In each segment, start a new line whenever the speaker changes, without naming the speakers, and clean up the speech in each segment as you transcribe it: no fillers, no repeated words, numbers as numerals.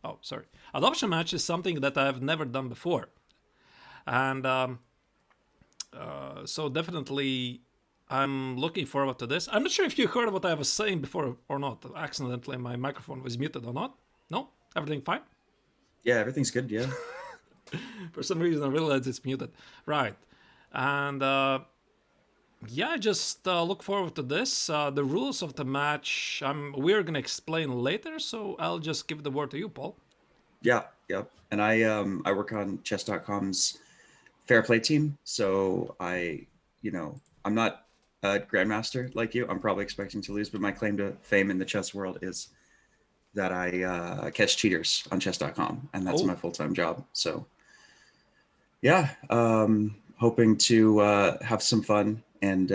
Oh, sorry. Adoption match is something that I've never done before. And so definitely I'm looking forward to this. I'm not sure if you heard what I was saying before or not. Accidentally, my microphone was muted or not. No? Everything fine?
Yeah, everything's good. Yeah.
For some reason, I realized it's muted. Right. And yeah, I just look forward to this. The rules of the match we're going to explain later, so I'll just give the word to you, Paul.
Yeah. Yep. And I work on chess.com's fair play team. So I'm not a grandmaster like you. I'm probably expecting to lose, but my claim to fame in the chess world is that I catch cheaters on chess.com, and that's my
Oh,
full-time job. So yeah, hoping to have some fun and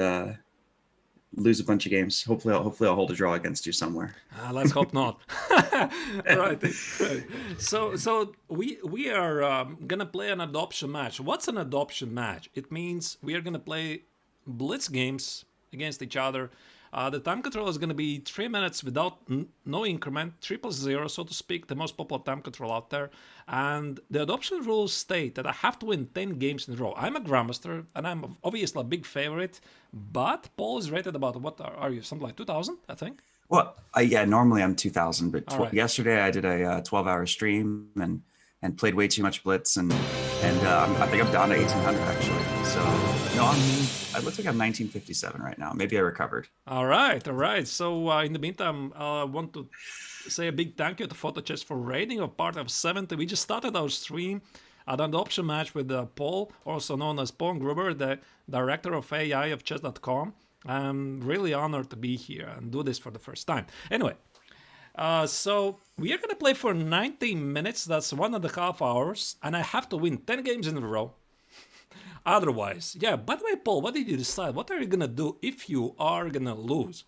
lose a bunch of games. Hopefully I'll hold a draw against you somewhere.
let's hope not. Right, right. So we are gonna play an adoption match. What's an adoption match? It means we are gonna play blitz games against each other. The time control is going to be 3 minutes without no increment, 3+0, so to speak, the most popular time control out there. And the adoption rules state that I have to win 10 games in a row. I'm a grandmaster, and I'm obviously a big favorite, but Paul is rated about, what are you, something like 2,000, I think?
Well, yeah, normally I'm 2000, but
All right.
yesterday I did a 12-hour stream and played way too much blitz and I think I'm down to 1800 actually. So no, it looks like I'm 1957 right now. Maybe I recovered.
All right, all right. So in the meantime, I want to say a big thank you to PhotoChess for rating of part of 70. We just started our stream at an adoption match with Paul, also known as Pawngrubber, the director of AI of chess.com. I'm really honored to be here and do this for the first time. Anyway, so we are going to play for 90 minutes. That's 1.5 hours. And I have to win 10 games in a row. Otherwise, yeah. By the way, Paul, what did you decide? What are you gonna do if you are gonna lose?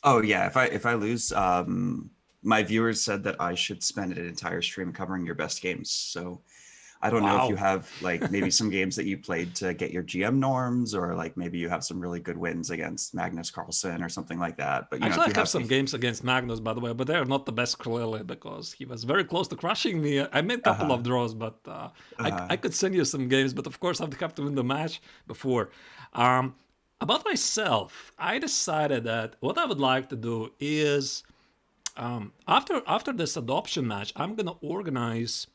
Oh yeah, if I lose, my viewers said that I should spend an entire stream covering your best games. So I don't know if you
Wow.
have like maybe some games that you played to get your GM norms, or like maybe you have some really good wins against Magnus Carlsen or something like that. But
Actually,
if
I
you
have
have,
some games against Magnus, by the way, but they are not the best clearly because he was very close to crushing me. I made a couple of draws, but I could send you some games, but of course I'd have to win the match before. Um, about myself, I decided that what I would like to do is after this adoption match, I'm gonna organize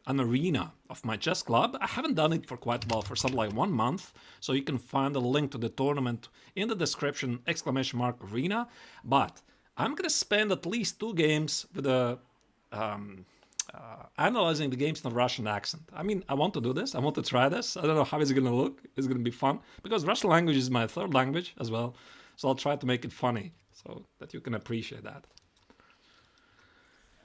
an arena of my chess club. I haven't done it for quite a while, for something like 1 month. So you can find a link to the tournament in the description, !arena. But I'm gonna spend at least 2 games with analyzing the games in a Russian accent. I mean, I want to do this. I want to try this. I don't know how it's gonna look. It's gonna be fun because Russian language is my third language as well. So I'll try to make it funny so that you can appreciate that.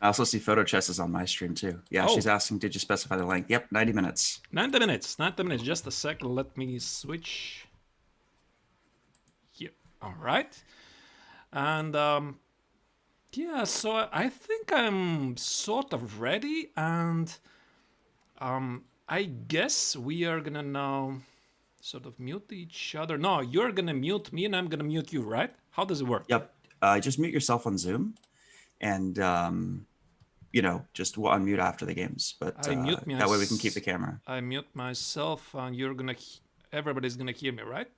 I also see Photo Chess is on my stream too. Yeah, she's
Oh,
asking, did you specify the length? Yep, 90 minutes.
90 minutes. 90 minutes. Just a second. Let me switch here. All right. And yeah, so I think I'm sort of ready. And I guess we are going to now sort of mute each other. No, you're going to mute me and I'm going to mute you, right? How does it work?
Yep. Just mute yourself on Zoom and, just unmute after the games. But
I mute me.
that way we can keep the camera.
I mute myself and you're going to, everybody's going to hear me, right?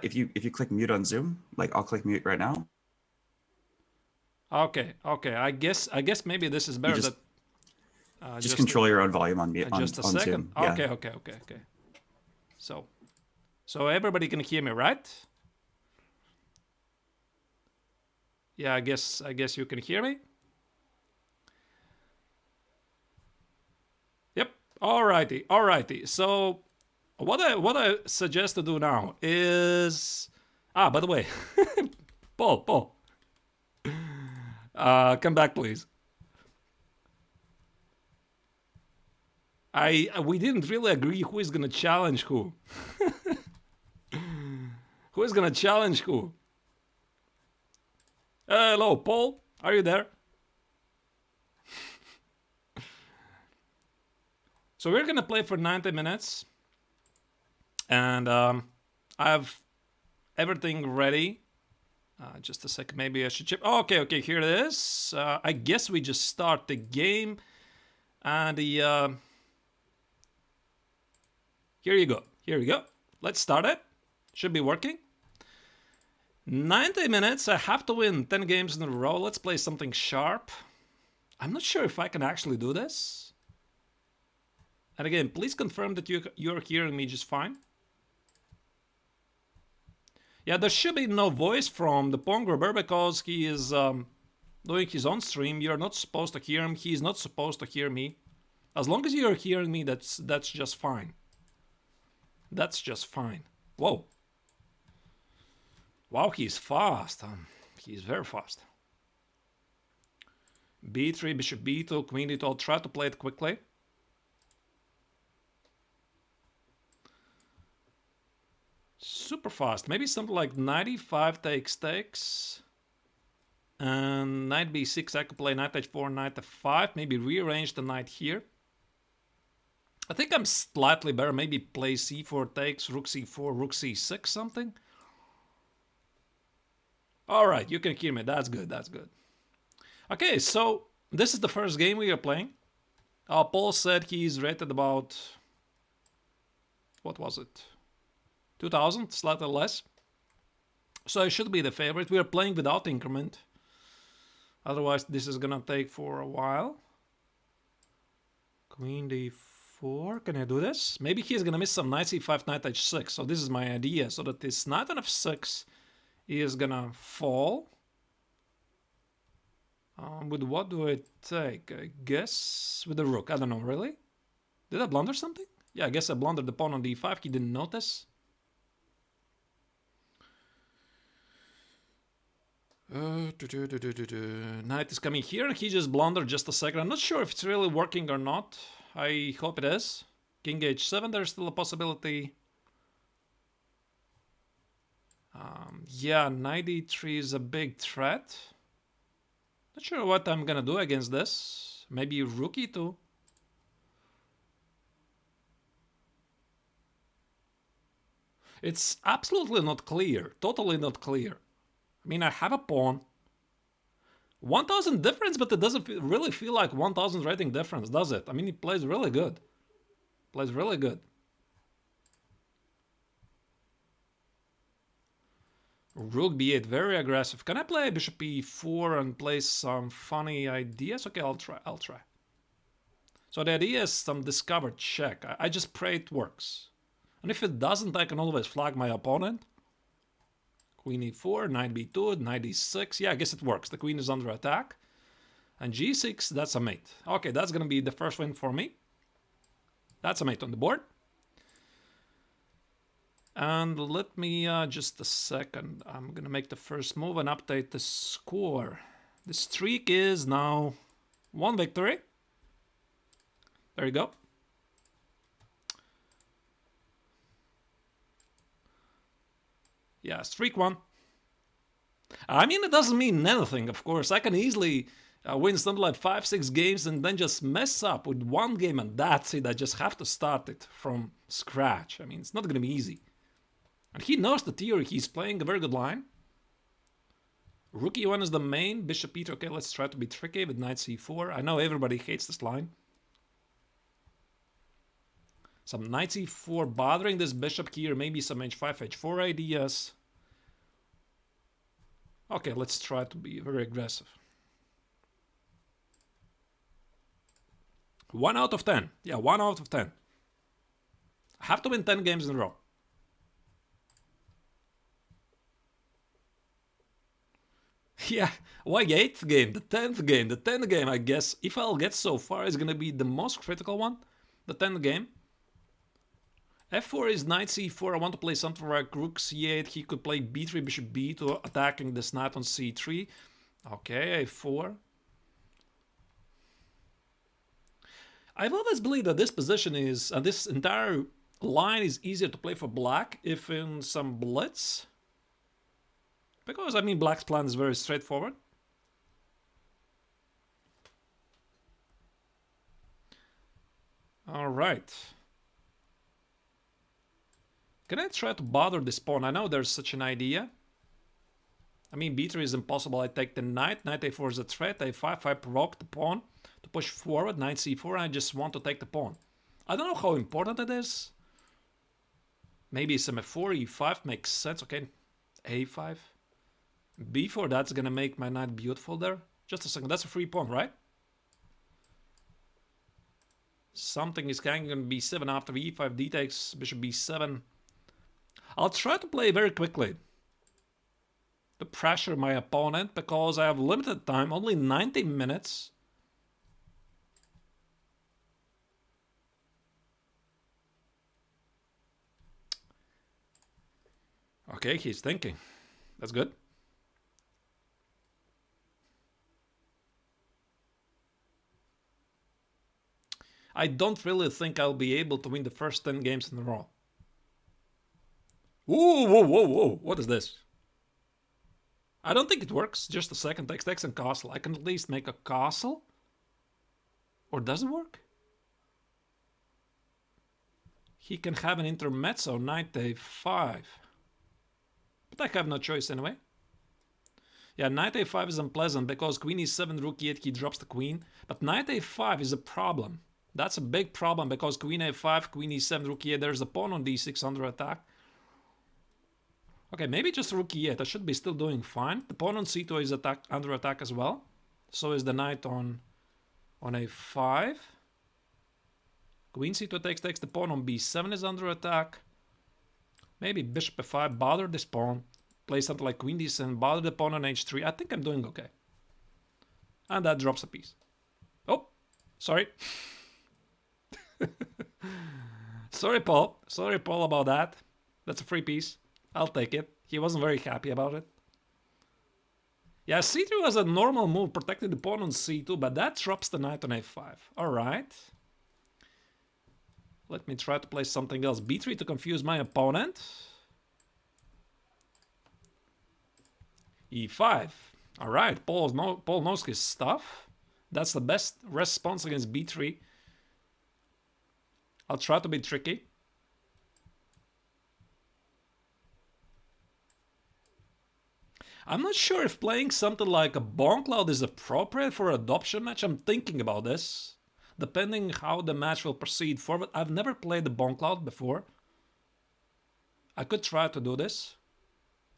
If you click mute on Zoom, like I'll click mute right now.
Okay, okay. I guess maybe this is
You
better.
just
That
just control your own volume on mute
just a
on
second.
Zoom. Yeah.
Okay, okay, okay, okay. So, so everybody can hear me, right? Yeah, I guess you can hear me. Yep. Alrighty, alrighty. So, what I suggest to do now is, by the way, Paul, come back, please. We didn't really agree who is gonna challenge who. Who is gonna challenge who? Hello, Paul. Are you there? So we're gonna play for 90 minutes, and I have everything ready. Just a sec, maybe I should chip. Oh, okay, here it is. I guess we just start the game. And the... Here you go. Let's start it. Should be working. 90 minutes. I have to win 10 games in a row. Let's play something sharp. I'm not sure if I can actually do this. And again, please confirm that you're hearing me just fine. Yeah, there should be no voice from the Pawngrubber because he is doing his own stream. You're not supposed to hear him. He's not supposed to hear me. As long as you're hearing me, that's just fine. That's just fine. Whoa. Wow, he's fast. He's very fast. B3, bishop B2, queen D2. I'll try to play it quickly. Super fast. Maybe something like knight e5 takes. And knight b6, I could play knight h4, knight f5. Maybe rearrange the knight here. I think I'm slightly better. Maybe play c4 takes, rook c4, rook c6, something. All right, you can hear me. That's good. Okay, so this is the first game we are playing. Paul said he's rated about... What was it? 2000, slightly less. So I should be the favorite. We are playing without increment. Otherwise, this is gonna take for a while. Queen d4. Can I do this? Maybe he's gonna miss some knight c5, knight h6. So this is my idea. So that this knight on f6 is gonna fall. With what do I take? I guess with the rook. I don't know, really? Did I blunder something? Yeah, I guess I blundered the pawn on d5. He didn't notice. Knight is coming here and he just blundered just a second. I'm not sure if it's really working or not. I hope it is. King h7, there's still a possibility. Yeah, knight e3 is a big threat. Not sure what I'm gonna do against this. Maybe rook e2. It's absolutely not clear. Totally not clear. I mean, I have a pawn. 1000 difference, but it doesn't really feel like 1000 rating difference, does it? I mean, he plays really good. Plays really good. Rook b8, very aggressive. Can I play bishop e4 and play some funny ideas? Okay, I'll try. So the idea is some discovered check. I just pray it works. And if it doesn't, I can always flag my opponent. Queen e4, knight b2, knight e6. Yeah, I guess it works. The queen is under attack. And g6, that's a mate. Okay, that's going to be the first win for me. That's a mate on the board. And let me, just a second. I'm going to make the first move and update the score. The streak is now 1 victory. There you go. Yeah, streak 1. I mean, it doesn't mean anything, of course. I can easily win something like 5-6 games and then just mess up with one game and that's it. I just have to start it from scratch. I mean, it's not going to be easy. And he knows the theory. He's playing a very good line. Rook e1 is the main. Bishop e2. Okay, let's try to be tricky with knight c4. I know everybody hates this line. Some knight c4 bothering this bishop here. Maybe some h5, h4 ideas. Okay, let's try to be very aggressive. 1 out of 10. Yeah, 1 out of 10. I have to win 10 games in a row. Yeah, why 8th game, the 10th game, the 10th game, I guess. If I'll get so far, it's gonna be the most critical one. The 10th game. f4 is knight c4. I want to play something like rook c8. He could play b3, bishop b2, attacking this knight on c3. Okay, a4. I've always believed that this position is, and this entire line is easier to play for black if in some blitz. Because, I mean, black's plan is very straightforward. All right. Can I try to bother this pawn? I know there's such an idea. I mean, b3 is impossible. I take the knight. Knight a4 is a threat. a5, I provoke the pawn to push forward. Knight c4, and I just want to take the pawn. I don't know how important it is. Maybe some f4, e5 makes sense. Okay, a5. b4, that's gonna make my knight beautiful there. Just a second, that's a free pawn, right? Something is going to b7 after e5, d takes, bishop b7. I'll try to play very quickly to pressure my opponent because I have limited time, only 90 minutes. Okay, he's thinking. That's good. I don't really think I'll be able to win the first 10 games in a row. Whoa, whoa, whoa, whoa. What is this? I don't think it works. Just a second. Takes and castle. I can at least make a castle. Or does it work? He can have an intermezzo, knight a5. But I have no choice anyway. Yeah, knight a5 is unpleasant because queen e7, rook e8, he drops the queen. But knight a5 is a problem. That's a big problem because queen a5, queen e7, rook e8, there's a pawn on d6 under attack. Okay, maybe just rook e8. I should be still doing fine. The pawn on c2 is under attack as well. So is the knight on a5. Queen c2 takes. The pawn on b7 is under attack. Maybe bishop f5, bother this pawn. Play something like queen d7, bother the pawn on h3. I think I'm doing okay. And that drops a piece. Oh, sorry. Sorry, Paul. Sorry, Paul, about that. That's a free piece. I'll take it. He wasn't very happy about it. Yeah, c3 was a normal move, protecting the pawn on c2, but that drops the knight on a5. Alright. Let me try to play something else. b3 to confuse my opponent. e5. Alright, Paul knows his stuff. That's the best response against b3. I'll try to be tricky. I'm not sure if playing something like a Pawngrubber is appropriate for an adoption match. I'm thinking about this. Depending how the match will proceed forward. I've never played the Pawngrubber before. I could try to do this.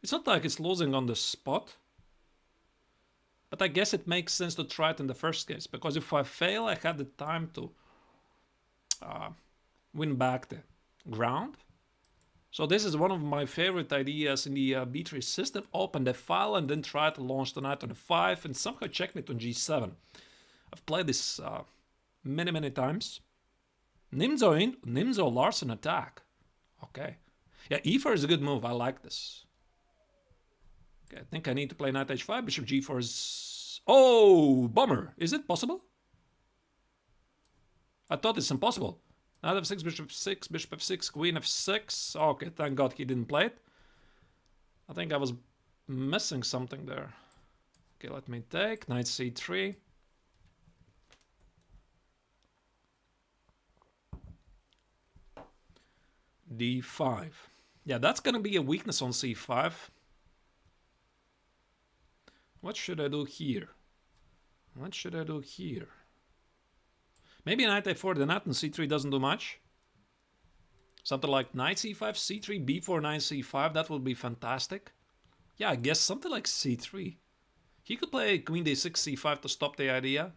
It's not like it's losing on the spot. But I guess it makes sense to try it in the first case. Because if I fail, I have the time to win back the ground. So this is one of my favorite ideas in the b3 system. Open the file and then try to launch the knight on f5 and somehow checkmate on g7. I've played this many times. Nimzo in, Nimzo Larsen attack. Okay. Yeah, e4 is a good move. I like this. Okay, I think I need to play knight h5. Bishop g4 is... Oh, bummer. Is it possible? I thought it's impossible. Knight f6, bishop f6, bishop f6, queen f6. Okay, thank God he didn't play it. I think I was missing something there. Okay, let me take knight c3. d5. Yeah, that's gonna be a weakness on c5. What should I do here? What should I do here? Maybe knight a4, the knight on c3 doesn't do much. Something like knight c5, c3, b4, knight c5, that would be fantastic. Yeah, I guess something like c3. He could play queen d6, c5 to stop the idea.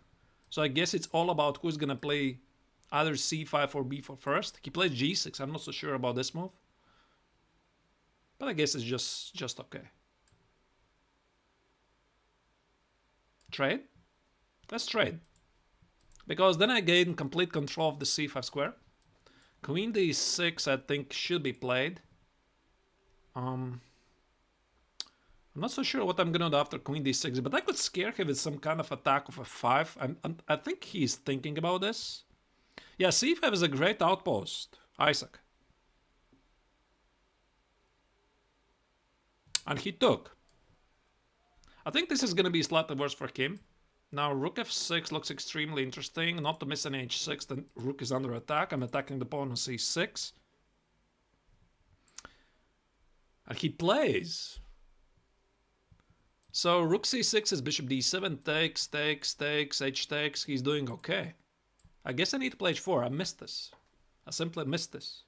So I guess it's all about who's gonna play either c5 or b4 first. He plays g6, I'm not so sure about this move. But I guess it's just okay. Trade? Let's trade. Because then I gain complete control of the c5 square. Queen d6 I think should be played. I'm not so sure what I'm gonna do after queen d6, but I could scare him with some kind of attack of f5. I think he's thinking about this. Yeah, c5 is a great outpost, Isaac. And he took. I think this is gonna be slightly worse for him. Now rook f6 looks extremely interesting. Not to miss an h6, the rook is under attack. I'm attacking the pawn on c6. And he plays So rook c6 is bishop d7, takes, h takes. He's doing okay. I guess I need to play h4. I missed this. I simply missed this.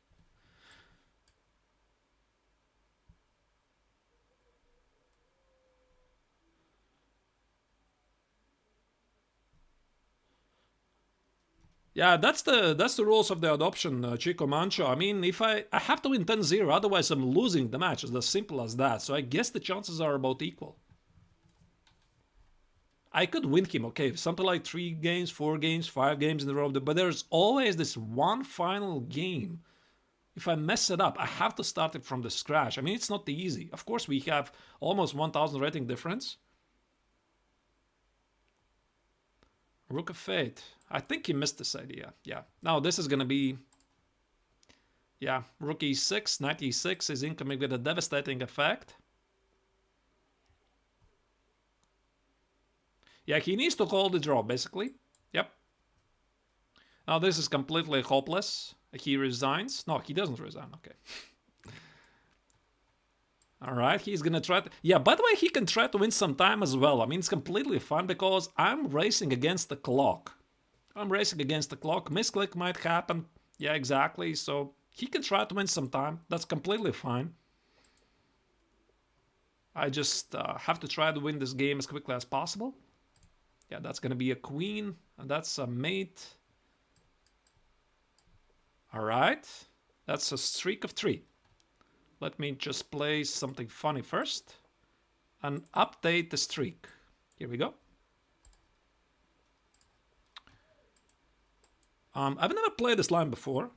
Yeah, that's the rules of the adoption, Chico Mancho. I mean, if I have to win 10-0, otherwise I'm losing the match. It's as simple as that. So I guess the chances are about equal. I could win him, okay, something like 3 games, 4 games, 5 games in a row, but there's always this one final game. If I mess it up, I have to start it from the scratch. I mean, it's not easy. Of course, we have almost 1,000 rating difference. Rook of Fate. I think he missed this idea. Yeah. Now this is gonna be... Yeah, Rook e6, Knight e6 is incoming with a devastating effect. Yeah, he needs to call the draw, basically. Yep. Now this is completely hopeless. He resigns. No, he doesn't resign. Okay. Alright, he's gonna try to... Yeah, by the way, he can try to win some time as well. I mean, it's completely fine because I'm racing against the clock. I'm racing against the clock. Misclick might happen. Yeah, exactly. So he can try to win some time. That's completely fine. I just have to try to win this game as quickly as possible. Yeah, that's gonna be a queen. And that's a mate. Alright. That's a streak of 3. Let me just play something funny first and update the streak. Here we go. I've never played this line before.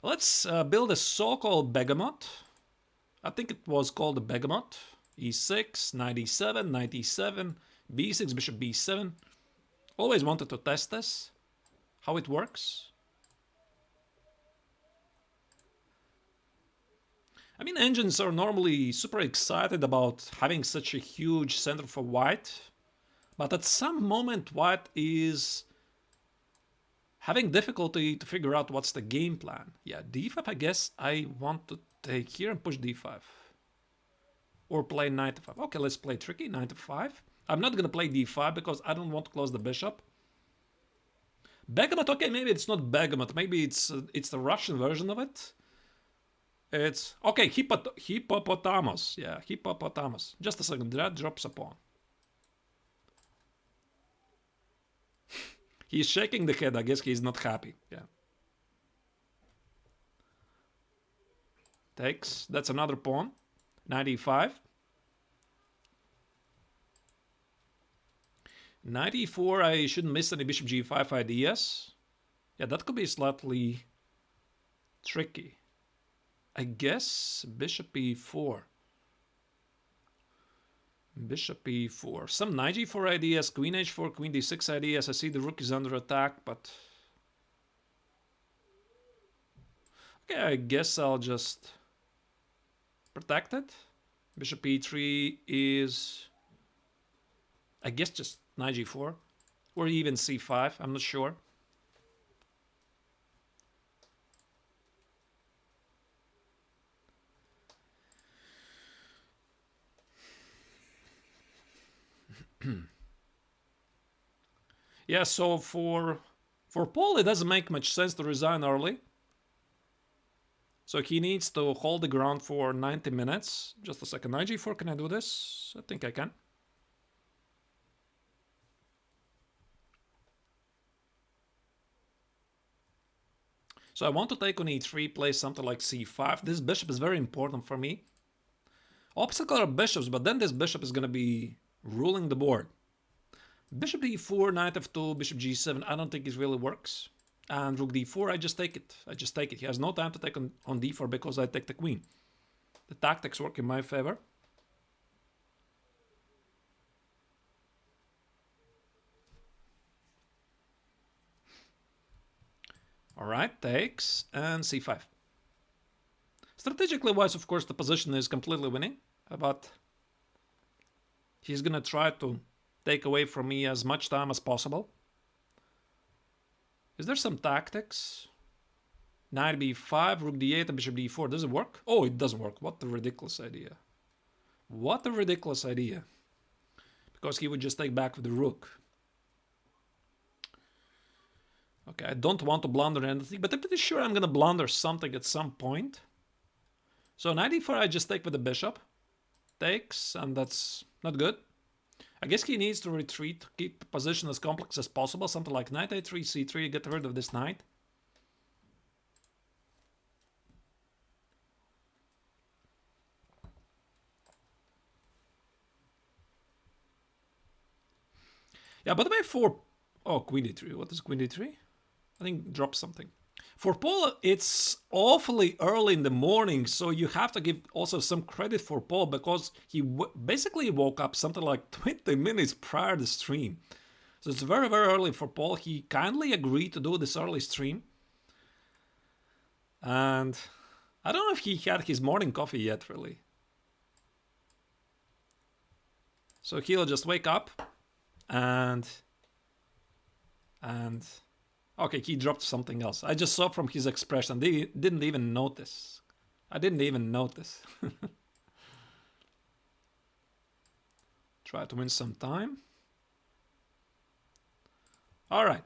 Let's build a so-called Begamot. I think it was called a Begamot. E6, Knight e7, Knight e7, b6, bishop b7. Always wanted to test this, how it works. I mean, engines are normally super excited about having such a huge center for white, but at some moment white is having difficulty to figure out what's the game plan. Yeah, d5, I guess I want to take here and push d5. Or play knight f5. Okay, let's play tricky, knight f5. I'm not gonna play d5 because I don't want to close the bishop. Begamot, okay, maybe it's not Begamot, maybe it's the Russian version of it. It's... Okay, hippopotamus. Yeah, hippopotamus. Just a second, that drops a pawn. He's shaking the head, I guess he's not happy. Yeah. Takes, that's another pawn. Knight e5. Knight e4, I shouldn't miss any bishop g5 ideas. Yeah, that could be slightly tricky. I guess bishop e4. Bishop e4. Some knight g4 ideas, queen h4, queen d6 ideas. I see the rook is under attack, but... Okay, I guess I'll just protect it. Bishop e3 is... I guess just knight g4. Or even c5, I'm not sure. Yeah, so for Paul, it doesn't make much sense to resign early. So he needs to hold the ground for 90 minutes. Just a second, knight g4, can I do this? I think I can. So I want to take on e3, play something like c5. This bishop is very important for me. Opposite color bishops, but then this bishop is going to be ruling the board. Bishop d4, knight f2, bishop g7, I don't think it really works. And rook d4, I just take it. I just take it. He has no time to take on d4 because I take the queen. The tactics work in my favor. Alright, takes, and c5. Strategically wise, of course, the position is completely winning, but he's gonna try to take away from me as much time as possible. Is there some tactics? Knight b5, rook d8, and bishop d4. Does it work? Oh, it doesn't work. What a ridiculous idea. What a ridiculous idea. Because he would just take back with the rook. Okay, I don't want to blunder anything, but I'm pretty sure I'm going to blunder something at some point. So knight e4, I just take with the bishop. Takes, and that's not good. I guess he needs to retreat, keep the position as complex as possible. Something like knight a3, c3, get rid of this knight. Yeah, by the way, for... Oh, queen d3. What is queen d3? I think drop something. For Paul, it's awfully early in the morning, so you have to give also some credit for Paul because he basically woke up something like 20 minutes prior to the stream. So it's very, very early for Paul. He kindly agreed to do this early stream. And I don't know if he had his morning coffee yet, really. So he'll just wake up and okay, he dropped something else. I just saw from his expression. They didn't even notice. I didn't even notice. Try to win some time. All right.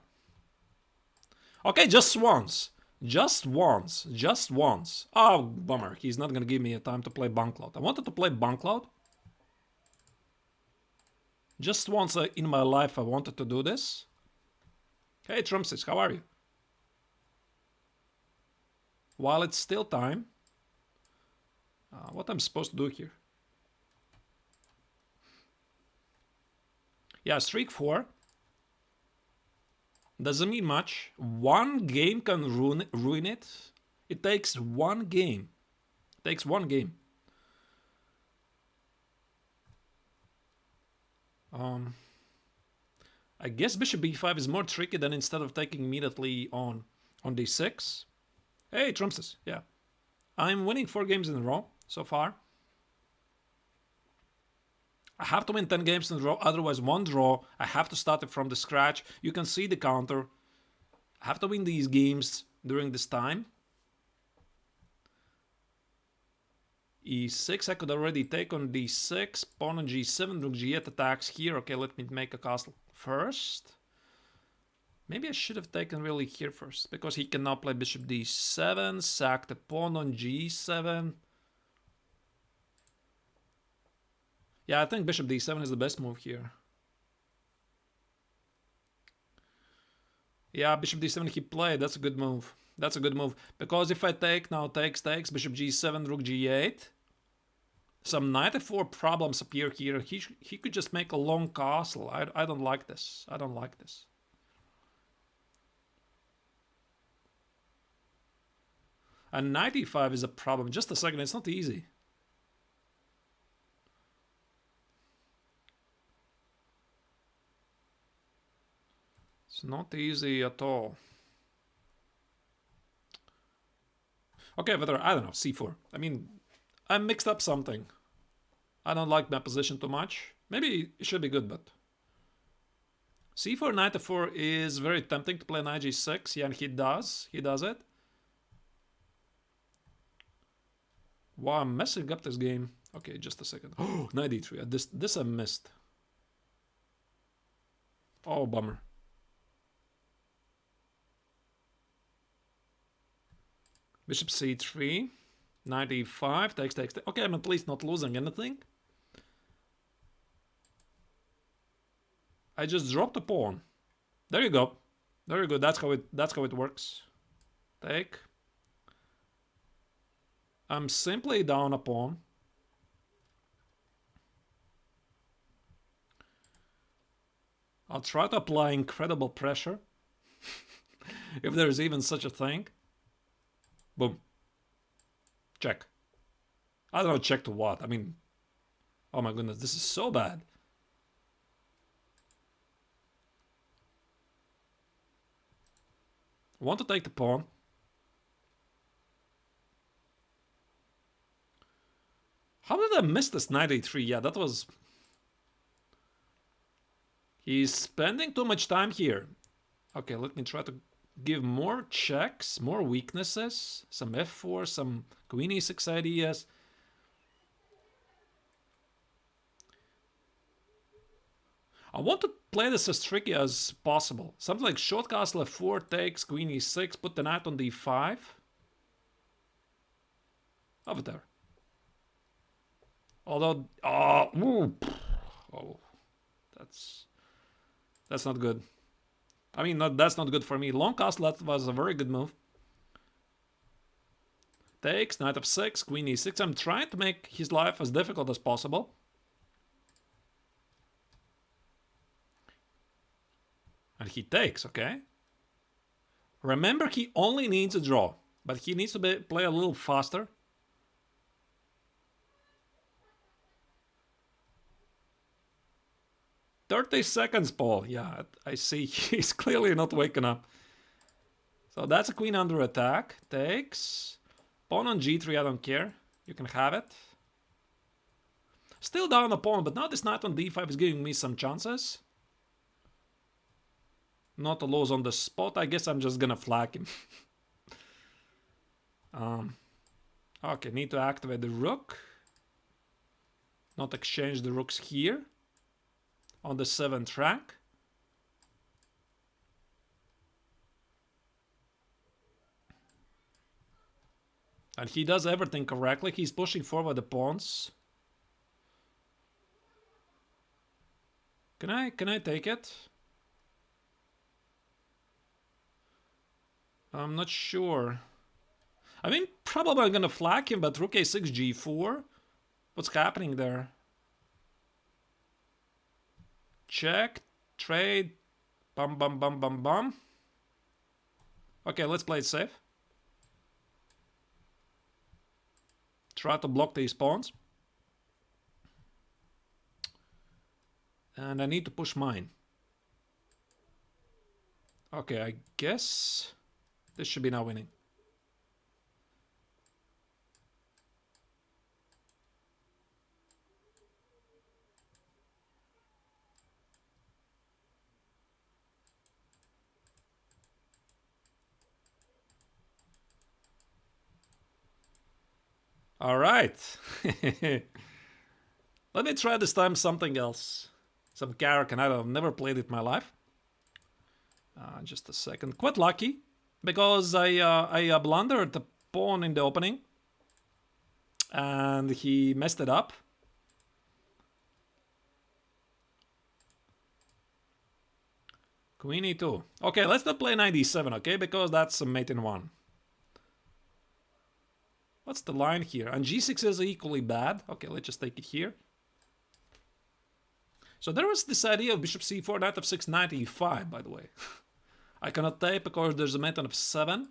Okay, just once. Just once. Just once. Oh, bummer. He's not going to give me a time to play Bunkload. I wanted to play Bunkload. Just once in my life I wanted to do this. Hey, Trumpsys, how are you? While it's still time, what I'm supposed to do here? Yeah, streak 4. Doesn't mean much. One game can ruin it. It takes one game. It takes one game. I guess bishop b5 is more tricky than instead of taking immediately on d6. Hey, Trumpsys, yeah. I'm winning 4 games in a row so far. I have to win 10 games in a row, otherwise one draw. I have to start it from the scratch. You can see the counter. I have to win these games during this time. e6, I could already take on d6, pawn on g7, rook g8 attacks here. Okay, let me make a castle first. Maybe I should have taken really here first, because he can now play bishop d7, sack the pawn on g7. Yeah, I think bishop d7 is the best move here. Yeah, bishop d7 he played, that's a good move. That's a good move, because if I take now, takes, bishop g7, rook g8, some knight f4 problems appear here. He could just make a long castle. I don't like this. I don't like this. And knight e5 is a problem. Just a second, it's not easy. It's not easy at all. Okay, whether, I don't know, c4. I mean, I mixed up something. I don't like my position too much. Maybe it should be good, but... c4, knight f4 is very tempting to play knight g6. Yeah, and he does. He does it. Wow, I'm messing up this game. Okay, just a second. Oh, knight d3. This I missed. Oh, bummer. Bishop c3. Knight e5. Takes. Okay, I'm at least not losing anything. I just dropped a pawn. There you go. Very good. That's how it works. Take. I'm simply down a pawn. I'll try to apply incredible pressure. If there's even such a thing. Boom. Check. I don't know, check to what? I mean, oh my goodness, this is so bad. I want to take the pawn. How did I miss this knight a3? Yeah, that was... He's spending too much time here. Okay, let me try to give more checks, more weaknesses, some f4, some queen e6 ideas. I want to play this as tricky as possible. Something like short castle f4 takes, queen e6, put the knight on d5. Over there. Although, oh, that's not good. I mean, that's not good for me. Long castle, that was a very good move. Takes, knight f6, queen e6. I'm trying to make his life as difficult as possible. And he takes, okay? Remember, he only needs a draw, but he needs to play a little faster. "30 seconds, Paul." Yeah, I see. He's clearly not waking up. So that's a queen under attack. Takes. Pawn on g3, I don't care. You can have it. Still down a pawn, but now this knight on d5 is giving me some chances. Not to lose on the spot. I guess I'm just gonna flag him. Okay, need to activate the rook. Not exchange the rooks here. On the 7th rank. And he does everything correctly. He's pushing forward the pawns. Can I take it? I'm not sure. I mean, probably I'm gonna flag him, but rook a6, g4. What's happening there? Check, trade, bum bum bum bum bum. Okay, let's play it safe. Try to block these pawns. And I need to push mine. Okay, I guess this should be now winning. All right. Let me try this time something else. Some character I've never played it in my life. Just a second. Quite lucky because I blundered the pawn in the opening and he messed it up. Queen e2. Okay, let's not play knight d7, okay? Because that's a mate in one. What's the line here? And g6 is equally bad. Okay, let's just take it here. So there was this idea of bishop c4, knight f6, knight e5, by the way. I cannot take because there's a mate on f7.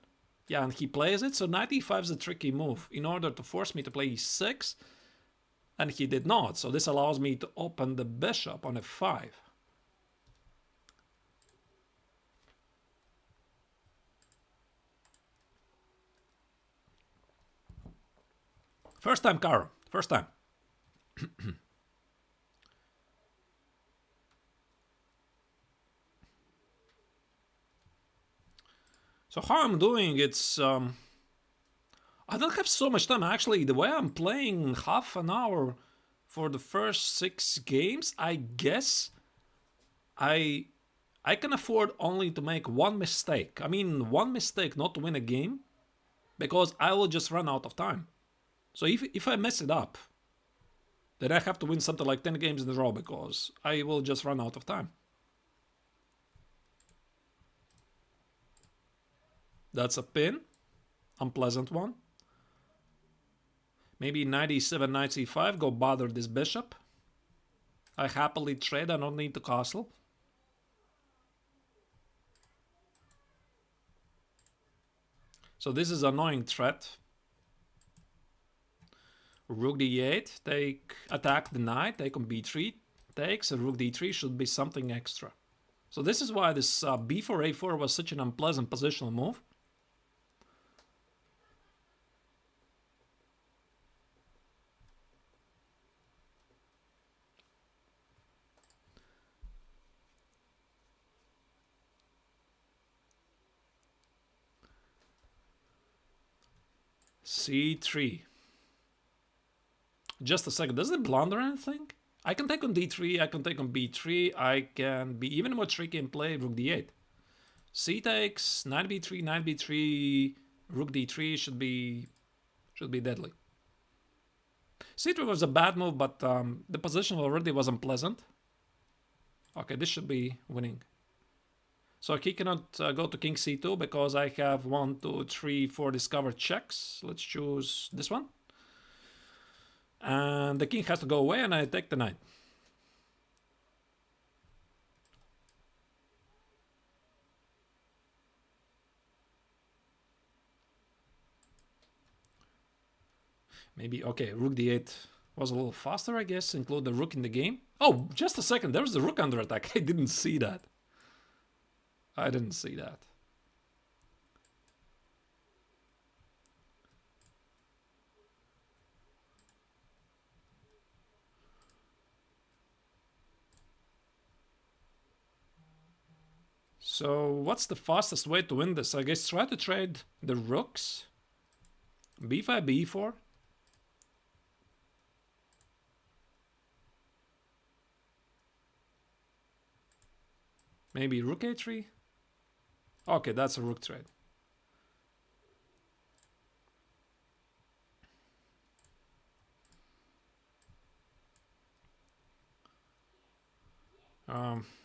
Yeah, and he plays it. So knight e5 is a tricky move in order to force me to play e6. And he did not. So this allows me to open the bishop on f5. First time, Caro. First time. So how I'm doing, it's... I don't have so much time. Actually, the way I'm playing half an hour for the first 6 games, I guess I can afford only to make one mistake. I mean, one mistake not to win a game, because I will just run out of time. So if I mess it up, then I have to win something like 10 games in a row because I will just run out of time. That's a pin. Unpleasant one. Maybe knight e7, knight c5, go bother this bishop. I happily trade, I don't need the castle. So this is an annoying threat. Rook d8, take, attack the knight, take on b3, takes, and rook d3 should be something extra. So this is why this b4, a4 was such an unpleasant positional move. c3. Just a second. Does it blunder anything? I can take on d3. I can take on b3. I can be even more tricky and play rook d8. C takes, knight b3, knight b3, rook d3 should be deadly. c3 was a bad move, but the position already was unpleasant. Okay, this should be winning. So he cannot go to king c2 because I have 1, 2, 3, 4 discovered checks. Let's choose this one. And the king has to go away and I take the knight. Maybe, okay, rook d8 was a little faster, I guess. Include the rook in the game. Oh, just a second. There's the rook under attack. I didn't see that. I didn't see that. So what's the fastest way to win this? I guess try to trade the rooks. b5, b4. Maybe rook a3. Okay, that's a rook trade.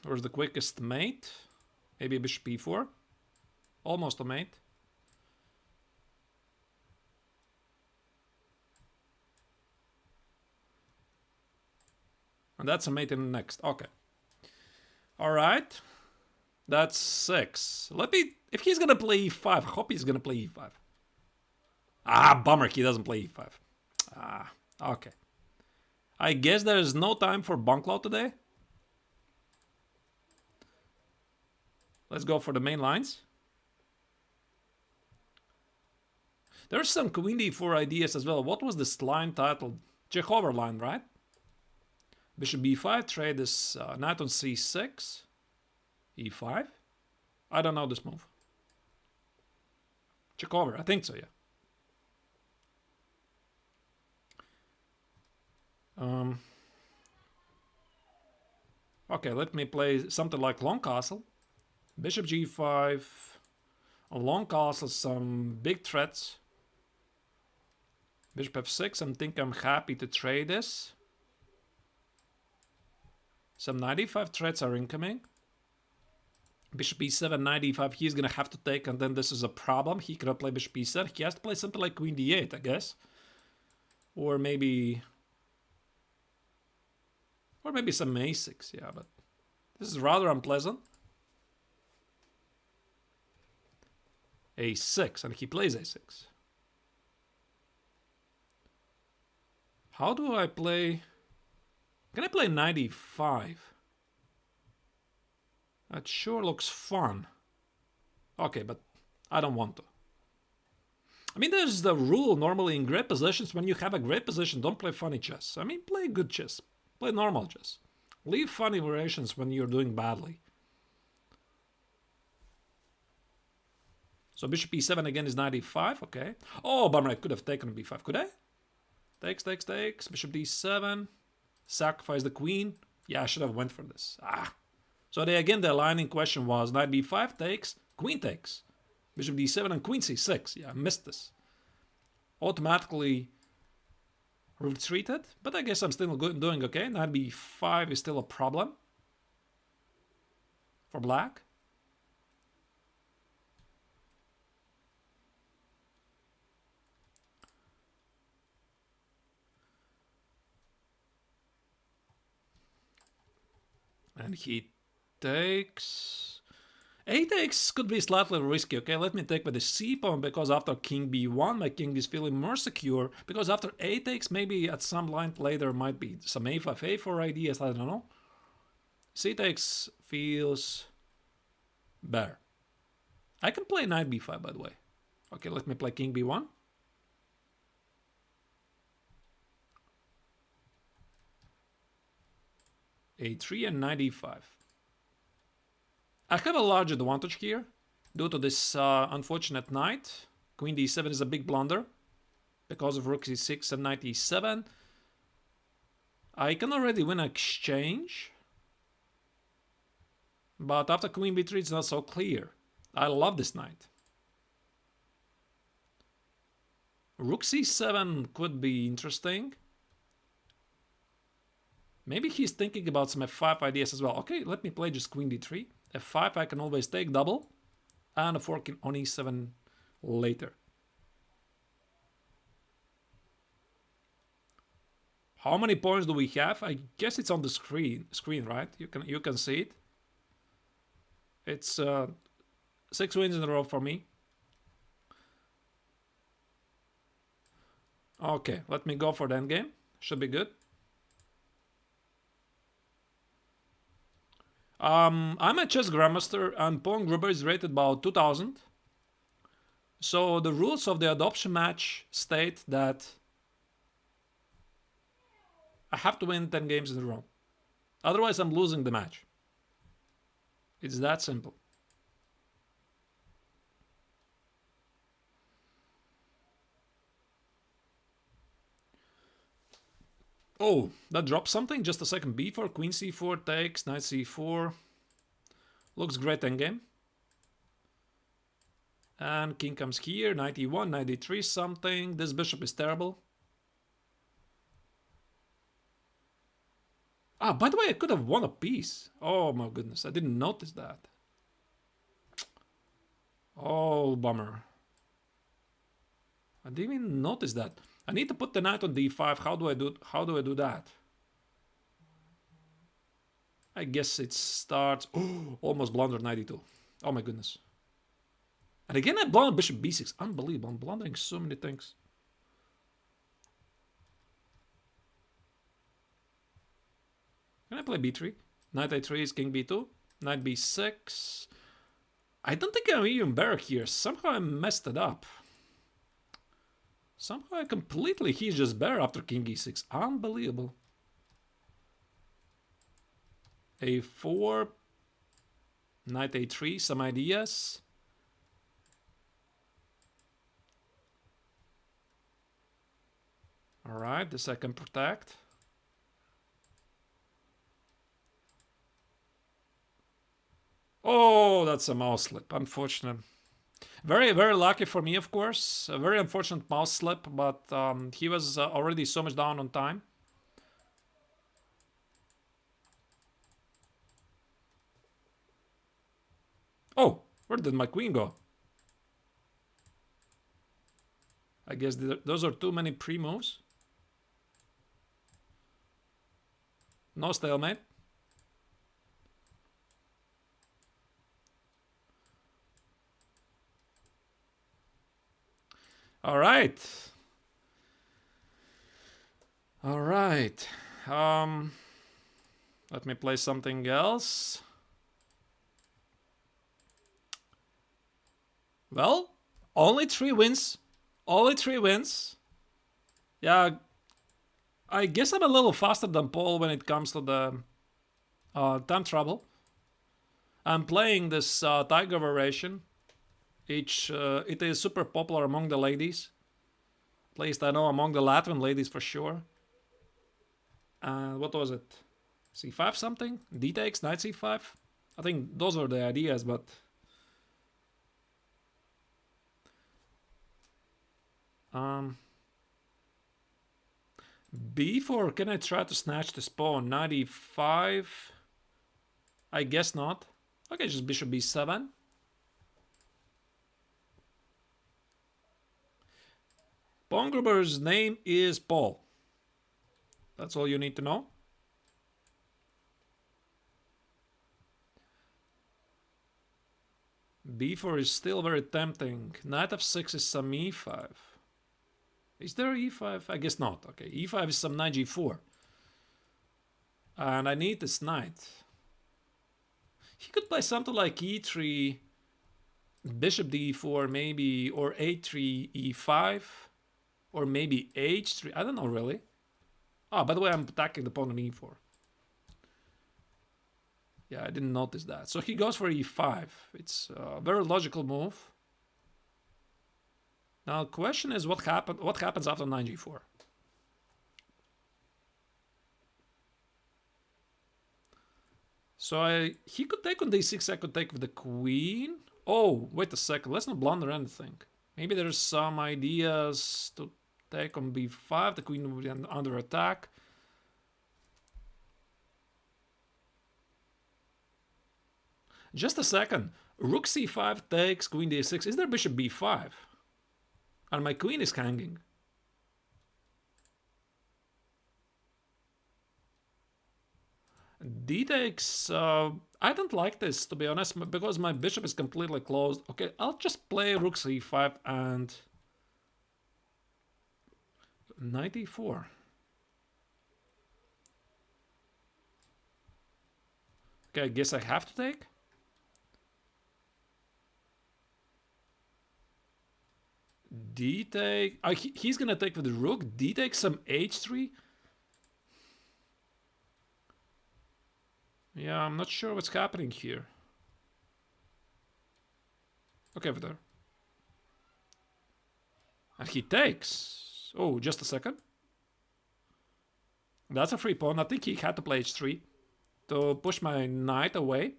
Where's the quickest mate? Maybe bishop b4. Almost a mate. And that's a mate in the next. Okay. Alright. That's 6. Let me... If he's gonna play e5, I hope he's gonna play e5. Ah, bummer, he doesn't play e5. Ah, okay. I guess there's no time for Bunklow today. Let's go for the main lines. There's some queen d4 ideas as well. What was this line titled? Chekhov line, right? Bishop b5, trade this knight on c6. e5. I don't know this move. Chekhov, I think so, yeah. Okay, let me play something like long castle. Bishop g5. On long castle, some big threats. Bishop f6, I think I'm happy to trade this. Some knight e5 threats are incoming. Bishop e7, knight e5, he's gonna have to take, and then this is a problem. He cannot play bishop e7. He has to play something like queen d8, I guess. Or maybe some a6, yeah, but this is rather unpleasant. a6, and he plays a6. How do I play? Can I play knight e5? That sure looks fun. Okay, but I don't want to. I mean, there's the rule normally in great positions. When you have a great position, don't play funny chess. I mean, play good chess. Play normal chess. Leave funny variations when you're doing badly. So bishop e7 again is knight e5, okay. Oh, bummer, I could have taken b5, could I? Takes, bishop d7. Sacrifice the queen. Yeah, I should have went for this. Ah. So the aligning question was knight b5 takes, queen takes. Bishop d7 and queen c6. Yeah, I missed this. Automatically retreated, but I guess I'm still doing okay. Knight b5 is still a problem for black. And he takes... A takes could be slightly risky, okay? Let me take with the c pawn, because after king b1, my king is feeling more secure. Because after a takes, maybe at some line play there might be some a5, a4 ideas, I don't know. C takes feels better. I can play knight b5, by the way. Okay, let me play king b1. a3 and knight e5. I have a large advantage here due to this unfortunate knight. Queen d7 is a big blunder. because of rook c6 and knight e7. I can already win an exchange. But after queen b3, it's not so clear. I love this knight. Rook c7 could be interesting. Maybe he's thinking about some f5 ideas as well. Okay, let me play just queen d3. f5 I can always take double. And a fork on e7 later. How many points do we have? I guess it's on the screen, right? You can see it. It's 6 wins in a row for me. Okay, let me go for the endgame. Should be good. I'm a chess grandmaster and Pawngrubber is rated about 2000. So the rules of the adoption match state that I have to win 10 games in a row. Otherwise, I'm losing the match. It's that simple. Oh, that dropped something. Just a second. b4, queen c4 takes, knight c4. Looks great endgame. And king comes here, knight e1, knight e3 something. This bishop is terrible. Ah, by the way, I could have won a piece. Oh my goodness, I didn't notice that. Oh, bummer. I didn't even notice that. I need to put the knight on d5. How do I do that? I guess it starts. Oh, almost blundered knight e2. Oh my goodness. And again, I blundered bishop b6. Unbelievable. I'm blundering so many things. Can I play b3? Knight a3 is king b2. Knight b6. I don't think I'm even better here. Somehow I messed it up. Somehow I completely, he's just better after king e6. Unbelievable. a4. Knight a3, some ideas. Alright, this I can protect. Oh, that's a mouse slip. Unfortunate. Very, very lucky for me, of course. A very unfortunate mouse slip, but he was already so much down on time. Oh, where did my queen go? I guess those are too many pre-moves. No stalemate. All right. All right. Let me play something else. Well, only 3 wins. Only 3 wins. Yeah, I guess I'm a little faster than Paul when it comes to the time travel. I'm playing this Tiger variation. It is super popular among the ladies. At least I know among the Latvian ladies for sure. What was it? c5 something? D takes, knight c5? I think those are the ideas, but... b4, can I try to snatch this pawn? Knight e5? I guess not. Okay, just bishop b7. Pawngrubber's name is Paul. That's all you need to know. b4 is still very tempting. Knight f6 is some e5. Is there e5? I guess not. Okay, e5 is some knight g4. And I need this knight. He could play something like e3, bishop d4 maybe, or a3, e5, or maybe h3. I don't know really. Oh, by the way, I'm attacking the pawn on e4. Yeah, I didn't notice that. So he goes for e5. It's a very logical move. Now, question is what happens after knight g4? So he could take on d6, I could take with the queen. Oh, wait a second, let's not blunder anything. Maybe there's some ideas to take on b5, the queen will be under attack. Just a second, rook c5 takes, queen d6, is there bishop b5? And my queen is hanging. D takes, I don't like this to be honest, because my bishop is completely closed. Okay, I'll just play rook c5 and knight e4. Okay, I guess I have to take. D take, he's gonna take with the rook. D takes some h3. Yeah, I'm not sure what's happening here. Okay, Victor. And he takes. Oh, just a second. That's a free pawn. I think he had to play h3 to push my knight away.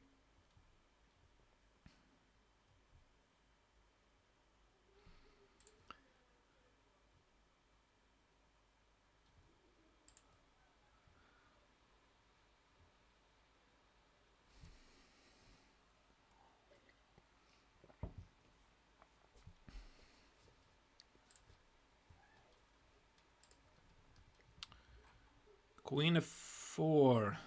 Queen f4.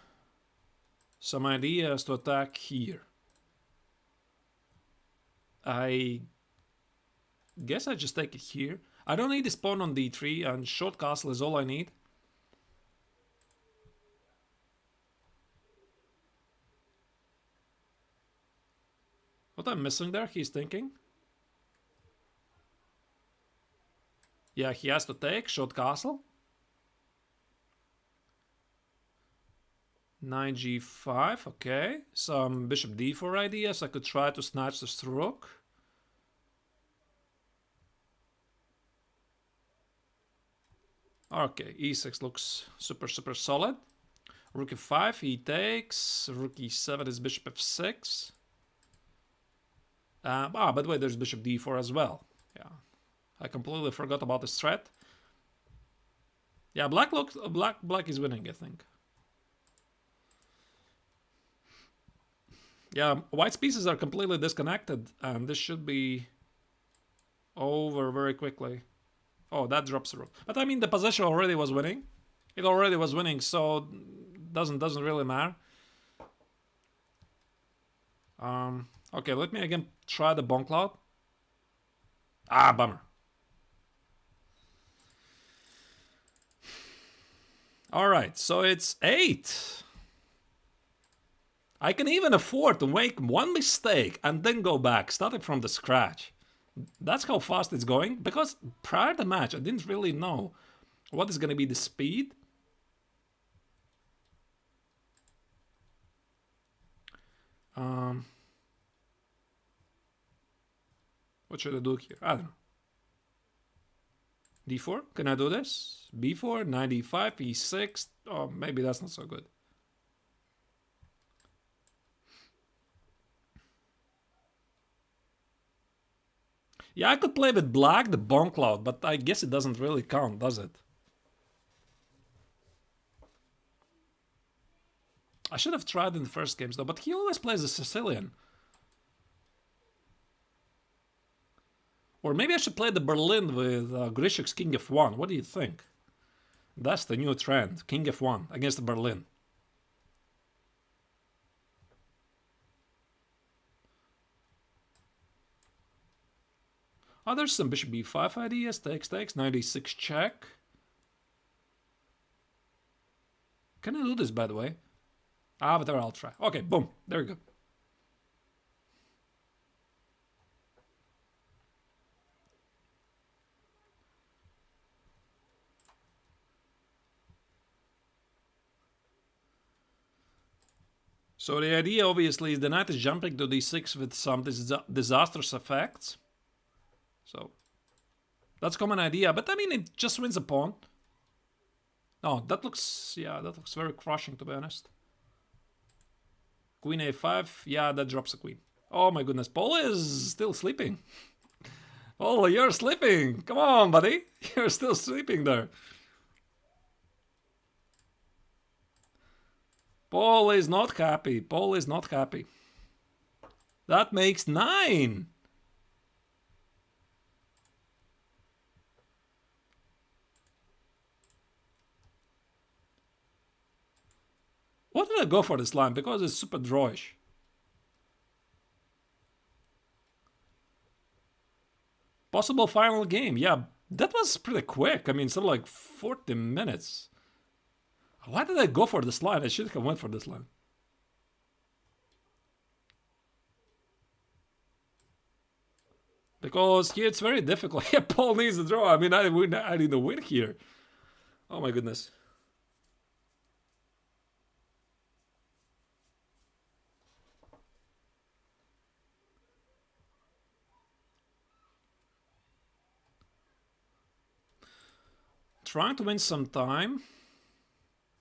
Some ideas to attack here. I guess I just take it here. I don't need this pawn on d3, and short castle is all I need. What I'm missing there, he's thinking. Yeah, he has to take short castle. Knight g5, okay. Some bishop d4 ideas. I could try to snatch this rook. Okay, e6 looks super solid. Rook f5, he takes. Rook e7 is bishop f6. By the way, there's bishop d4 as well. Yeah, I completely forgot about this threat. Yeah, black is winning, I think. Yeah, white's pieces are completely disconnected, and this should be over very quickly. Oh, that drops a rook. But I mean, the position already was winning. It already was winning, so doesn't really matter. Okay, let me again try the bomb cloud. Ah, bummer. All right, so it's 8. I can even afford to make one mistake and then go back, starting from the scratch. That's how fast it's going, because prior to the match, I didn't really know what is going to be the speed. What should I do here? I don't know. d4, can I do this? b4, knight e5, e6. Oh, maybe that's not so good. Yeah, I could play with black, the bomb cloud, but I guess it doesn't really count, does it? I should have tried in the first games though, but he always plays the Sicilian. Or maybe I should play the Berlin with Grishik's King f1. What do you think? That's the new trend. King f1 against the Berlin. Oh, there's some bishop b5 ideas. Takes, 96 check. Can I do this, by the way? Ah, but there I'll try. Okay, boom. There we go. So the idea, obviously, is the knight is jumping to d6 with some disastrous effects. So That's a common idea, but I mean, it just wins a pawn. Oh, that looks, yeah, that looks very crushing, to be honest. Queen a5, yeah, that drops a queen. Oh my goodness, Paul is still sleeping. Oh, you're sleeping. Come on, buddy. You're still sleeping there. Paul is not happy. Paul is not happy. That makes 9. What did I go for this line? Because it's super drawish. Possible final game. Yeah, that was pretty quick. I mean, something like 40 minutes. Why did I go for this line? I should have went for this line. Because here it's very difficult. Yeah, Paul needs a draw. I mean, I need a win here. Oh my goodness. Trying to win some time.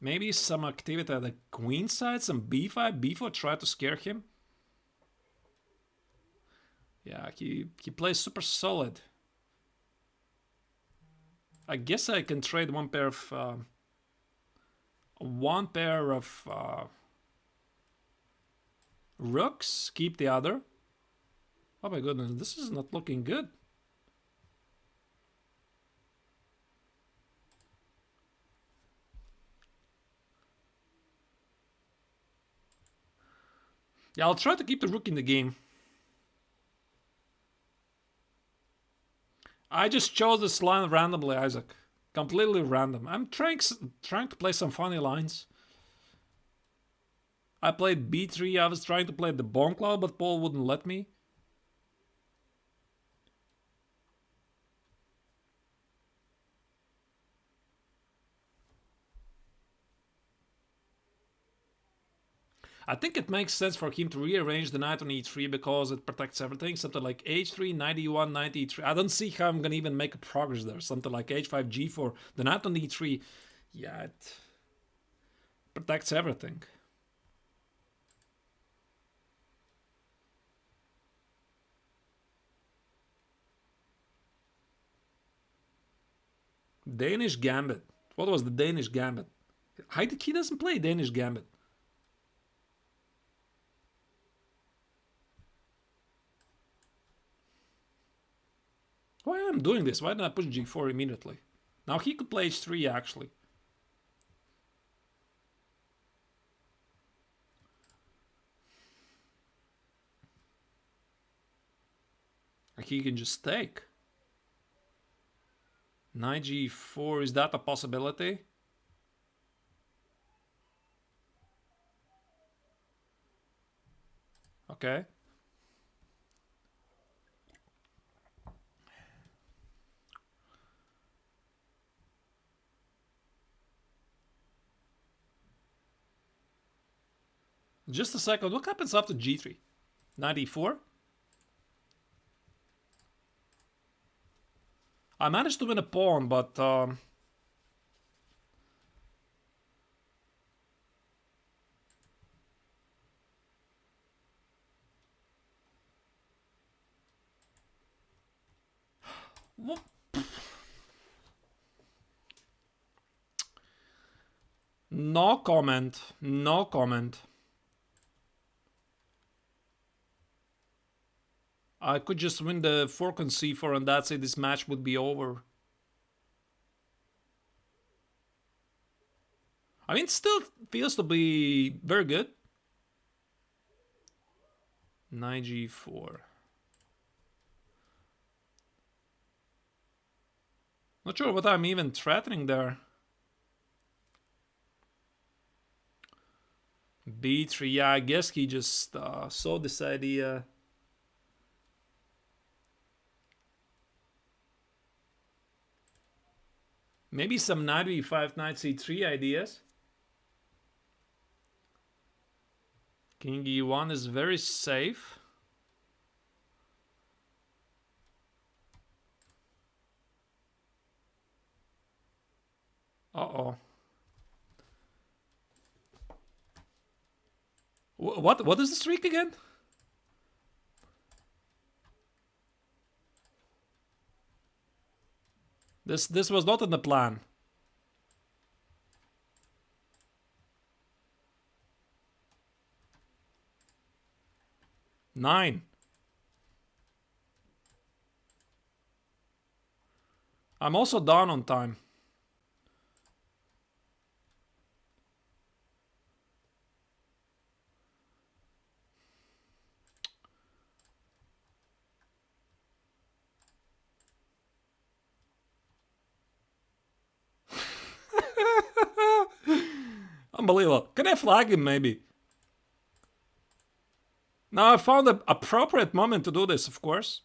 Maybe some activity at the queen side, some b5, b4, try to scare him. Yeah, he plays super solid. I guess I can trade one pair of rooks, keep the other. Oh my goodness, this is not looking good. Yeah, I'll try to keep the rook in the game. I just chose this line randomly, Isaac. Completely random. I'm trying to play some funny lines. I played b3. I was trying to play the Bone Cloud, but Paul wouldn't let me. I think it makes sense for him to rearrange the knight on e3 because it protects everything. Something like h3, knight e1, knight e3. I don't see how I'm gonna even make a progress there. Something like h5, g4. The knight on e3, yeah, it protects everything. Danish Gambit. What was the Danish Gambit? He doesn't play Danish Gambit. Why am I doing this? Why didn't I push g4 immediately? Now he could play h3 actually. He can just take. Knight g4, is that a possibility? Okay. Just a second. What happens after g3? Knight e4? I managed to win a pawn, but no comment. No comment. I could just win the fork on c4 and that's it. This match would be over. I mean, it still feels to be very good. Knight g4. Not sure what I'm even threatening there. b3, yeah, I guess he just saw this idea. Maybe some knight b5, knight c3 ideas. King e1 is very safe. What is the streak again? This was not in the plan. Nine. I'm also down on time. Unbelievable. Can I flag him maybe? Now I found the appropriate moment to do this, of course.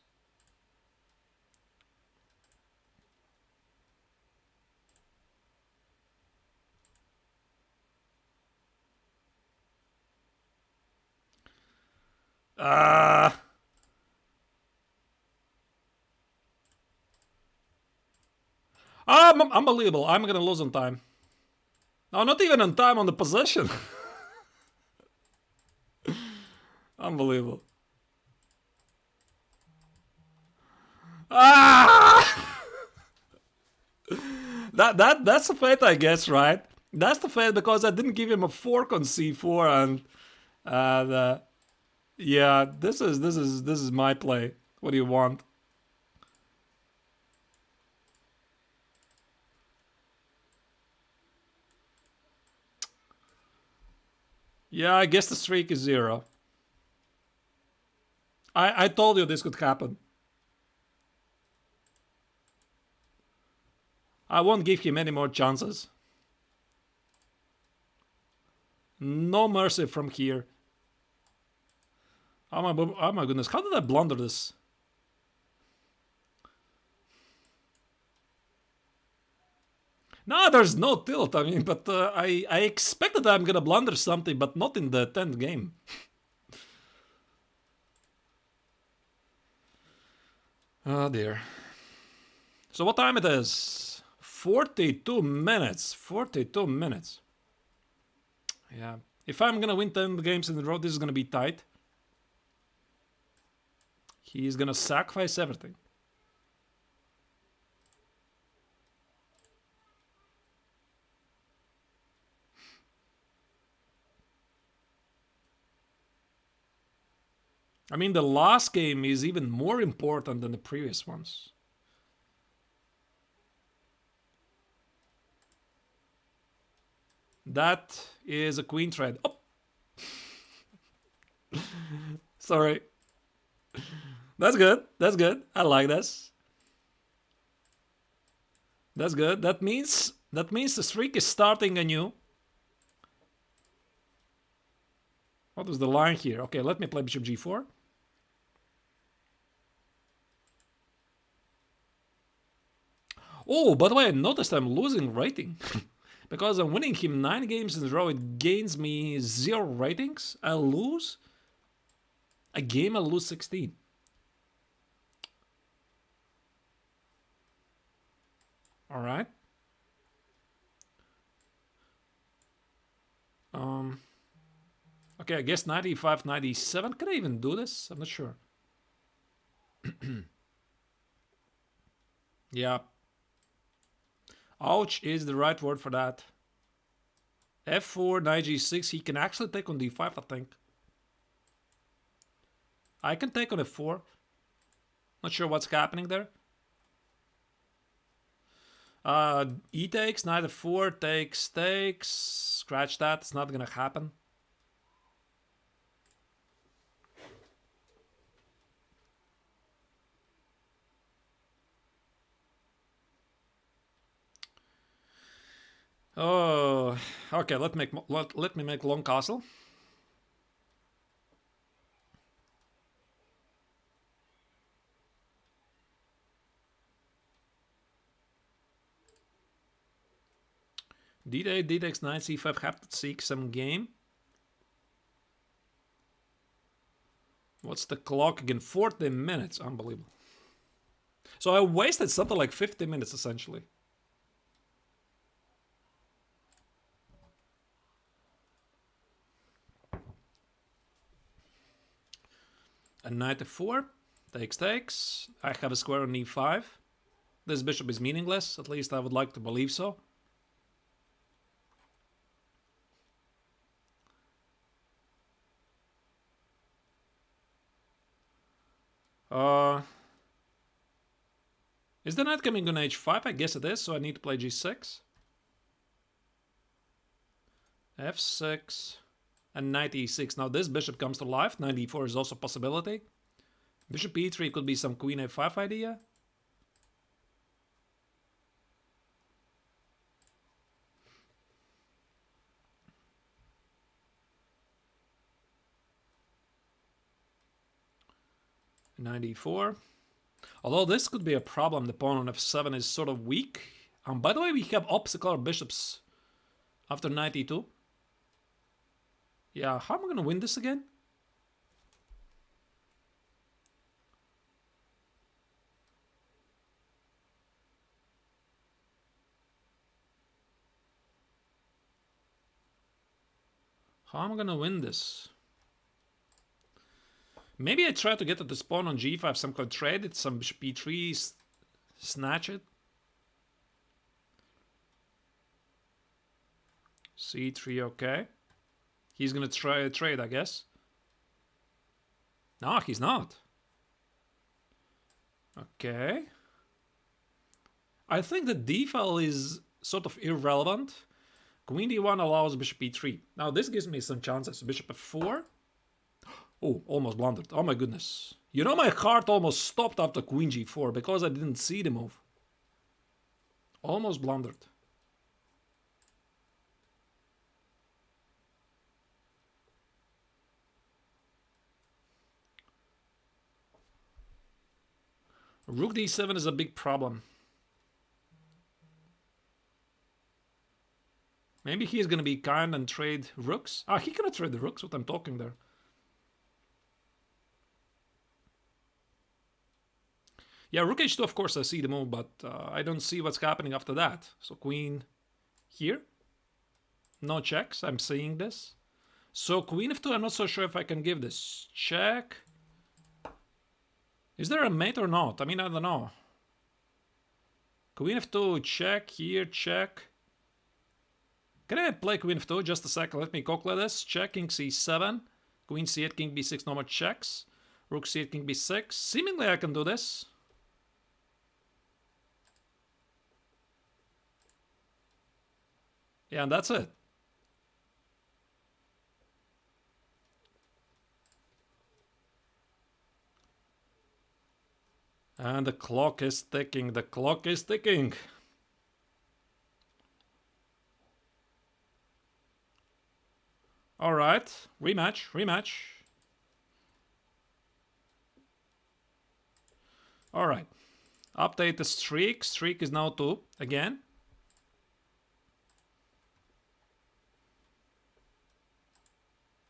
Unbelievable. I'm gonna lose on time. No, not even on time, on the possession. Unbelievable. That's the fate, I guess, right? That's the fate because I didn't give him a fork on c4, and yeah, this is my play. What do you want? Yeah, I guess the streak is 0. I told you this could happen. I won't give him any more chances. No mercy from here. Oh my goodness, how did I blunder this? No, there's no tilt, I mean, but I expected I'm gonna blunder something, but not in the 10th game. Oh dear. So what time it is? 42 minutes. 42 minutes. Yeah. If I'm gonna win 10 games in a row, this is gonna be tight. He's gonna sacrifice everything. I mean, the last game is even more important than the previous ones. That is a queen thread. Oh! Sorry. That's good. That's good. I like this. That's good. That means the streak is starting anew. What was the line here? Okay, let me play bishop g4. Oh, by the way, I noticed I'm losing rating. Because I'm winning him 9 games in a row, it gains me 0 ratings. I lose a game, I lose 16. All right. Okay, I guess 95, 97. Can I even do this? I'm not sure. Yeah. Ouch is the right word for that. F4, knight g6. He can actually take on d5, I think. I can take on f4. Not sure what's happening there. E takes, knight f4, takes. Scratch that. It's not gonna happen. Oh, okay. Let me make long castle. D8, d takes knight c5. Have to seek some game. What's the clock again? 40 minutes. Unbelievable. So I wasted something like 50 minutes essentially. And knight f4. Takes. I have a square on e5. This bishop is meaningless. At least I would like to believe so. Is the knight coming on h5? I guess it is, so I need to play g6. f6. And knight e6. Now this bishop comes to life. Knight e4 is also a possibility. Bishop e3 could be some queen a5 idea. Knight e4. Although this could be a problem, the pawn on f7 is sort of weak. By the way, we have opposite color bishops after knight e2. Yeah, how am I going to win this again? How am I going to win this? Maybe I try to get at this pawn on g5, some kind of trade it, some bishop e3, snatch it. c3, okay. He's gonna try a trade, I guess. No, he's not. Okay. I think the d file is sort of irrelevant. Queen d1 allows bishop e3. Now this gives me some chances. Bishop f4. Oh, almost blundered. Oh my goodness. You know, my heart almost stopped after queen g4 because I didn't see the move. Almost blundered. Rook d7 is a big problem. Maybe he's gonna be kind and trade rooks. Ah, he gonna trade the rooks, what I'm talking there. Yeah, rook h2, of course I see the move, but I don't see what's happening after that. So queen here. No checks, I'm seeing this. So queen f2, I'm not so sure if I can give this. Check. Is there a mate or not? I mean, I don't know. Queen f2, check, here, check. Can I play queen f2? Just a second, let me calculate this. Check, king c7. Queen c8, king b6, no more checks. Rook c8, king b6. Seemingly I can do this. Yeah, and that's it. And the clock is ticking, the clock is ticking. All right, rematch, rematch. All right, update the streak. Streak is now 2 again.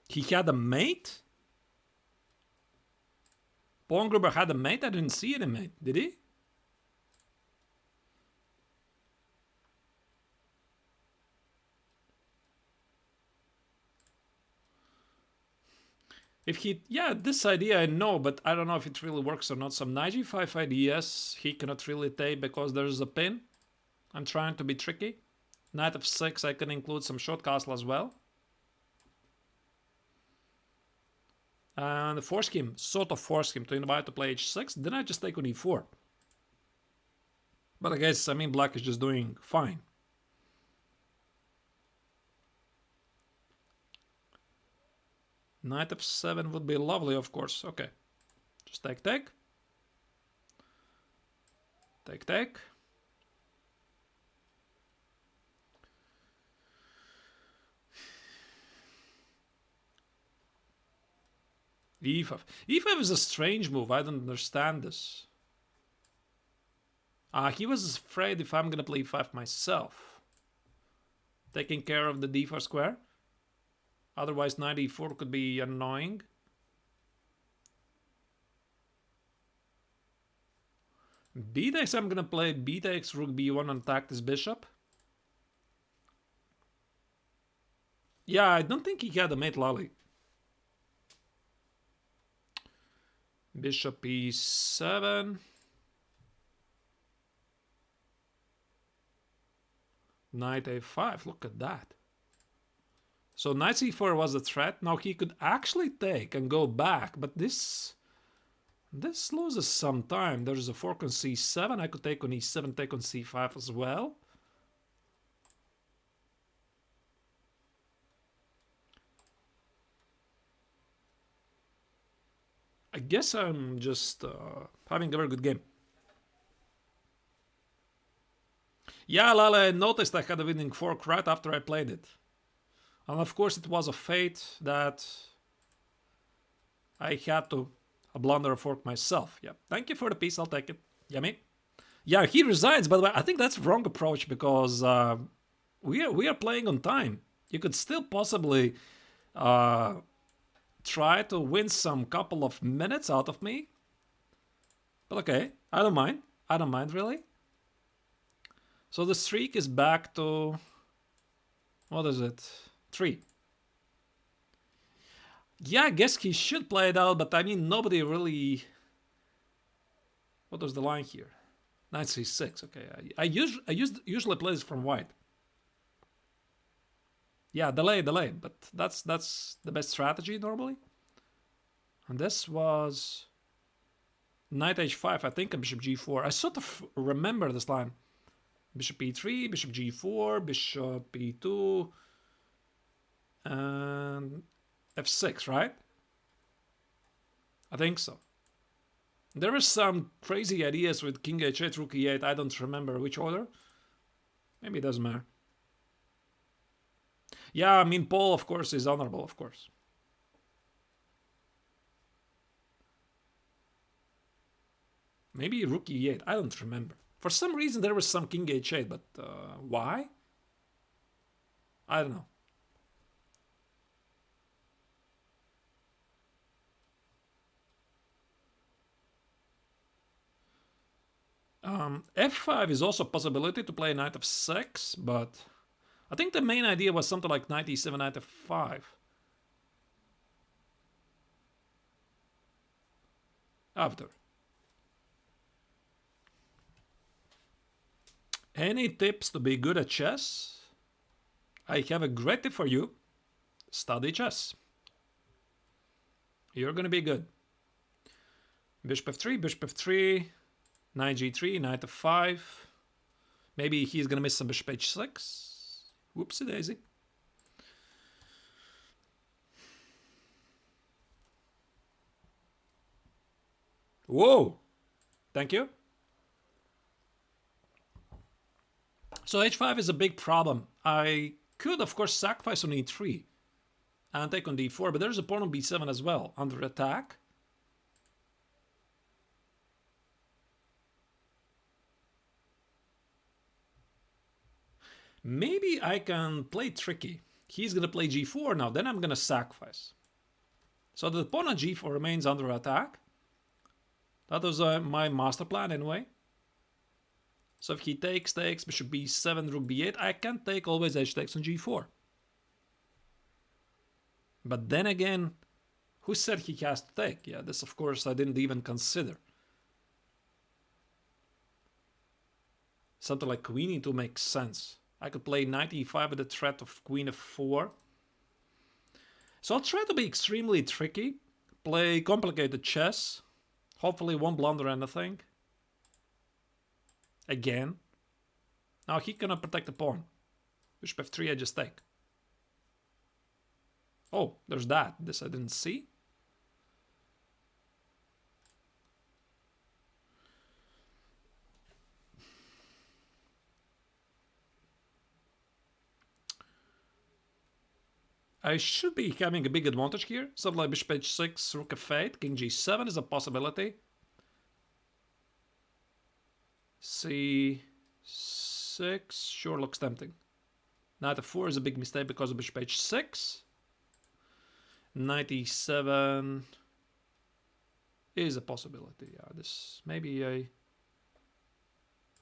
He had a mate? Pawngrubber had a mate? I didn't see it in mate, did he? If he, yeah, this idea I know, but I don't know if it really works or not. Some knight g5 ideas he cannot really take because there's a pin. I'm trying to be tricky. Knight f6, I can include some short castle as well. And force him, sort of force him to invite to play h6. Then I just take on e4. But I guess, I mean, black is just doing fine. Knight f7 would be lovely, of course. Okay. Just take, take. Take, take. e5. e5 is a strange move. I don't understand this. He was afraid if I'm gonna play e5 myself. Taking care of the d4 square. Otherwise, knight e4 could be annoying. B takes, I'm gonna play b takes, rook b1 and attack this bishop. Yeah, I don't think he had a mate lolly. Bishop e7. Knight a5, look at that. So knight c4 was a threat. Now he could actually take and go back, but this loses some time. There's a fork on c7. I could take on e7, take on c5 as well. I guess I'm just having a very good game. Yeah, Lale, I noticed I had a winning fork right after I played it. And of course it was a fate that I had to blunder a fork myself. Yeah, thank you for the piece, I'll take it. Yummy. Yeah, he resigns, by the way. I think that's wrong approach because we are playing on time. You could still possibly try to win some couple of minutes out of me. But okay, I don't mind. I don't mind, really. So the streak is back to... what is it? 3. Yeah, I guess he should play it out, but I mean, nobody really... what was the line here? Knight c6, okay. I usually play this from white. Yeah, delay, but that's the best strategy normally. And this was knight h5, I think, and bishop g4. I sort of remember this line. Bishop e3, bishop g4, bishop e2, and f6, right? I think so. There were some crazy ideas with king h8, rook e8. I don't remember which order. Maybe it doesn't matter. Yeah, I mean, Paul, of course, is honorable, of course. Maybe rook e8. I don't remember. For some reason, there was some king h8, but why? I don't know. F5 is also a possibility to play knight f6, but I think the main idea was something like knight e7, knight f5. After. Any tips to be good at chess? I have a great tip for you. Study chess. You're gonna be good. Bishop f3, bishop f3, knight g3, knight f5. Maybe he's gonna miss some bishop h6. Whoopsie daisy. Whoa! Thank you. So h5 is a big problem. I could, of course, sacrifice on e3 and take on d4, but there's a pawn on b7 as well, under attack. Maybe I can play tricky. He's going to play g4 now, then I'm going to sacrifice. So the pawn on g4 remains under attack. That was my master plan anyway. So if he takes, bishop b7, rook b8, I can take always h takes on g4. But then again, who said he has to take? Yeah, this of course I didn't even consider. Something like queen e2 makes sense. I could play knight e5 with the threat of queen f4. So I'll try to be extremely tricky, play complicated chess, hopefully won't blunder anything. Again. Now he cannot protect the pawn. Bishop f3, I just take. Oh, there's that. This I didn't see. I should be having a big advantage here. Something like bishop h6, rook f8, king g7 is a possibility. c6 sure looks tempting. Knight f4 is a big mistake because of bishop h6. Knight e7 is a possibility. Yeah, this maybe I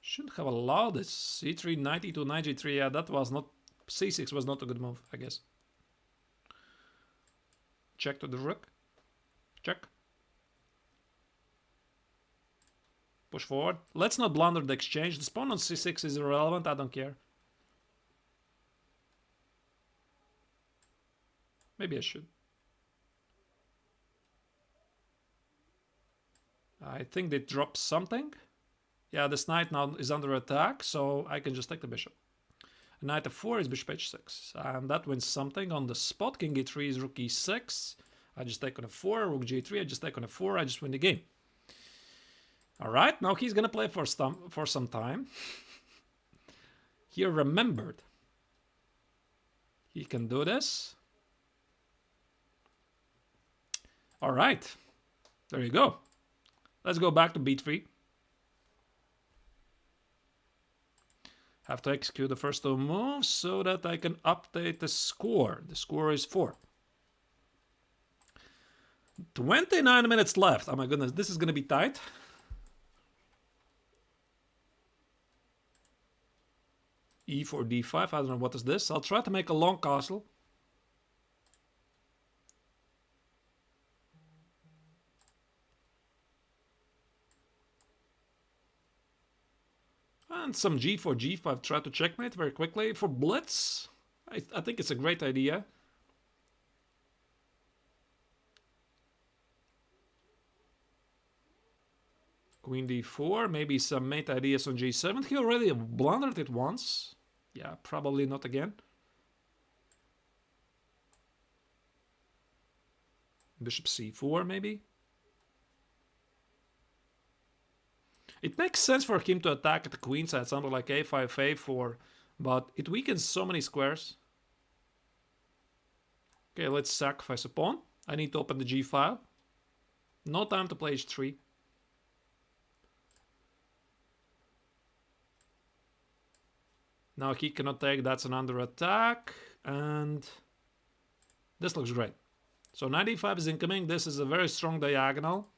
shouldn't have allowed this. c3, knight e2, knight g3. Yeah, that was not... c6 was not a good move, I guess. Check to the rook. Check. Push forward. Let's not blunder the exchange. The pawn on c6 is irrelevant. I don't care. Maybe I should. I think they dropped something. Yeah, this knight now is under attack, so I can just take the bishop. Knight f4 is bishop h6, and that wins something on the spot. King e3 is rook e6. I just take on f4, rook g3, I just take on f4, I just win the game. Alright, now he's gonna play for some time. He remembered. He can do this. Alright, there you go. Let's go back to b3. Have to execute the first two moves so that I can update the score. The score is 4. 29 minutes left. Oh my goodness, this is going to be tight. E4, D5. I don't know what is this. I'll try to make a long castle. And some G4, G5. Try to checkmate very quickly. For blitz, I think it's a great idea. Queen d4, maybe some mate ideas on g7. He already blundered it once. Yeah, probably not again. Bishop c4, maybe. It makes sense for him to attack at the queen side, something like a5, a4, but it weakens so many squares. Okay, let's sacrifice a pawn. I need to open the g file. No time to play h3. Now he cannot take, that's an under attack, and this looks great. So knight e5 is incoming, this is a very strong diagonal.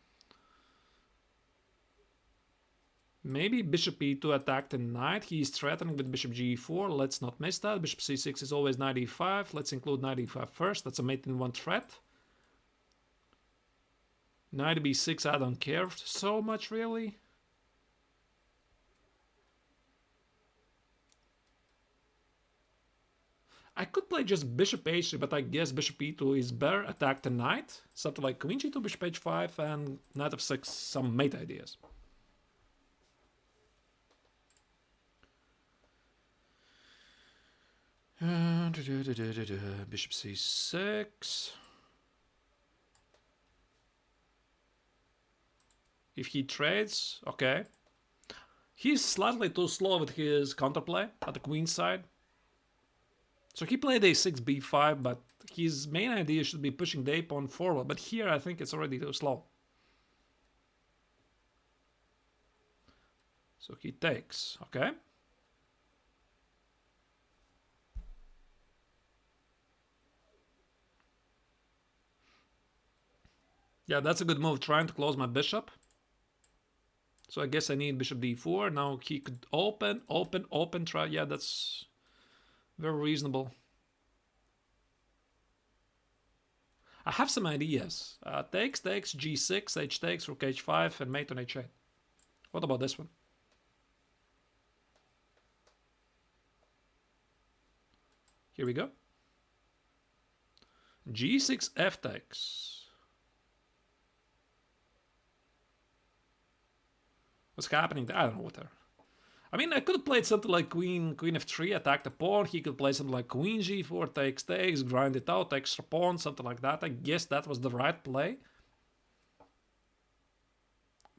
Maybe bishop e2 attack the knight, he is threatening with bishop g4, let's not miss that. Bishop c6 is always knight e5, let's include knight e5 first, that's a mate in one threat. Knight b6, I don't care so much really. I could play just bishop h3, but I guess bishop e2 is better. Attack the knight. Something like queen g2, bishop h5, and knight f6, some mate ideas. Bishop c6. If he trades, okay. He's slightly too slow with his counterplay at the queen side. So he played a6, b5, but his main idea should be pushing the a-pawn forward. But here I think it's already too slow. So he takes, okay. Yeah, that's a good move, trying to close my bishop. So I guess I need bishop d4. Now he could open, try. Yeah, that's very reasonable. I have some ideas. Takes, g6, h takes, rook h5, and mate on h8. What about this one? Here we go. g6, f takes. What's happening there? I don't know what there. I mean, I could have played something like queen f3, attack the pawn. He could play something like queen g4, takes, grind it out, extra pawn, something like that. I guess that was the right play.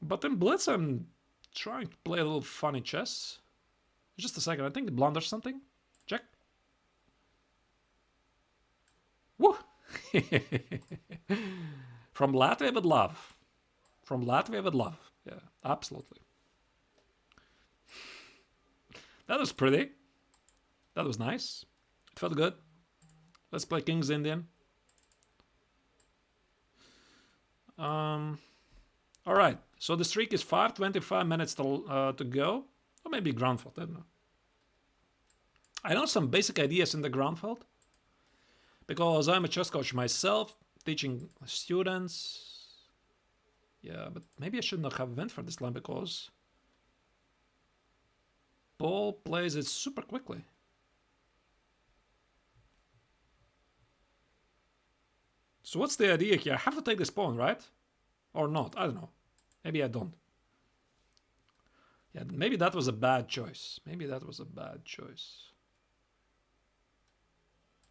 But in blitz, I'm trying to play a little funny chess. Just a second, I think it blunders something. Check. Woo! From Latvia with love. From Latvia with love. Yeah, absolutely. That was pretty. That was nice. It felt good. Let's play King's Indian. All right. So the streak is 25 minutes to go. Or maybe Groundfold. I don't know. I know some basic ideas in the Groundfold. Because I'm a chess coach myself, teaching students. Yeah, but maybe I should not have went for this line because Paul plays it super quickly. So what's the idea here? I have to take this pawn, right? Or not? I don't know. Maybe I don't. Yeah, maybe that was a bad choice. Maybe that was a bad choice.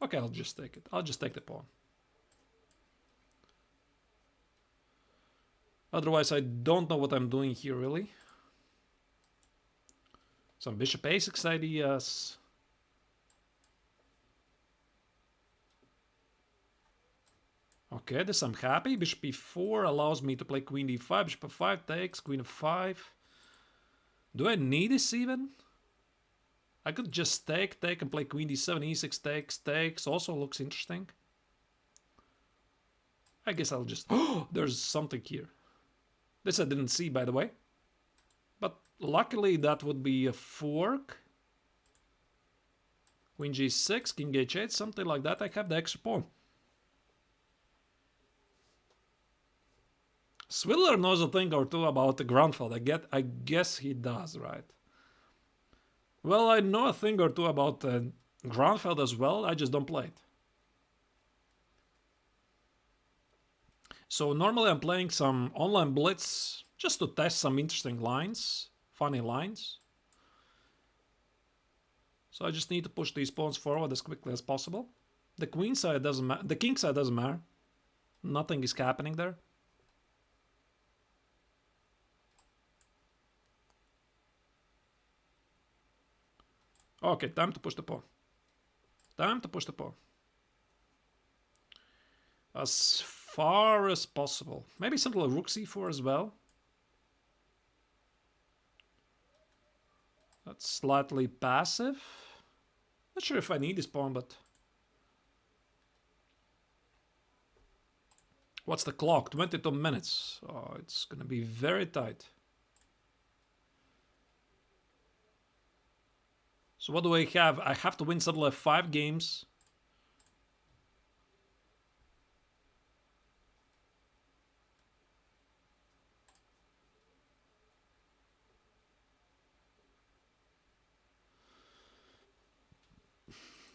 Okay, I'll just take it. I'll just take the pawn. Otherwise, I don't know what I'm doing here, really. Some bishop a6 ideas. Okay, this I'm happy. Bishop e4 allows me to play queen d5. Bishop f5 takes, queen f5. Do I need this even? I could just take, and play queen d7, e6 takes. Also looks interesting. I guess I'll just... Oh, there's something here. This I didn't see, by the way. But luckily that would be a fork. Queen g6, king h8, something like that. I have the extra pawn. Swidler knows a thing or two about the Grunfeld. I guess he does, right? Well, I know a thing or two about Grunfeld as well. I just don't play it. So normally I'm playing some online blitz just to test some interesting lines, funny lines. So I just need to push these pawns forward as quickly as possible. The queen side doesn't matter. The king side doesn't matter. Nothing is happening there. Okay, time to push the pawn. Time to push the pawn. As far as possible. Maybe something like rook c4 as well. That's slightly passive. Not sure if I need this pawn, but... What's the clock? 22 minutes. Oh, it's gonna be very tight. So what do I have? I have to win something like 5 games.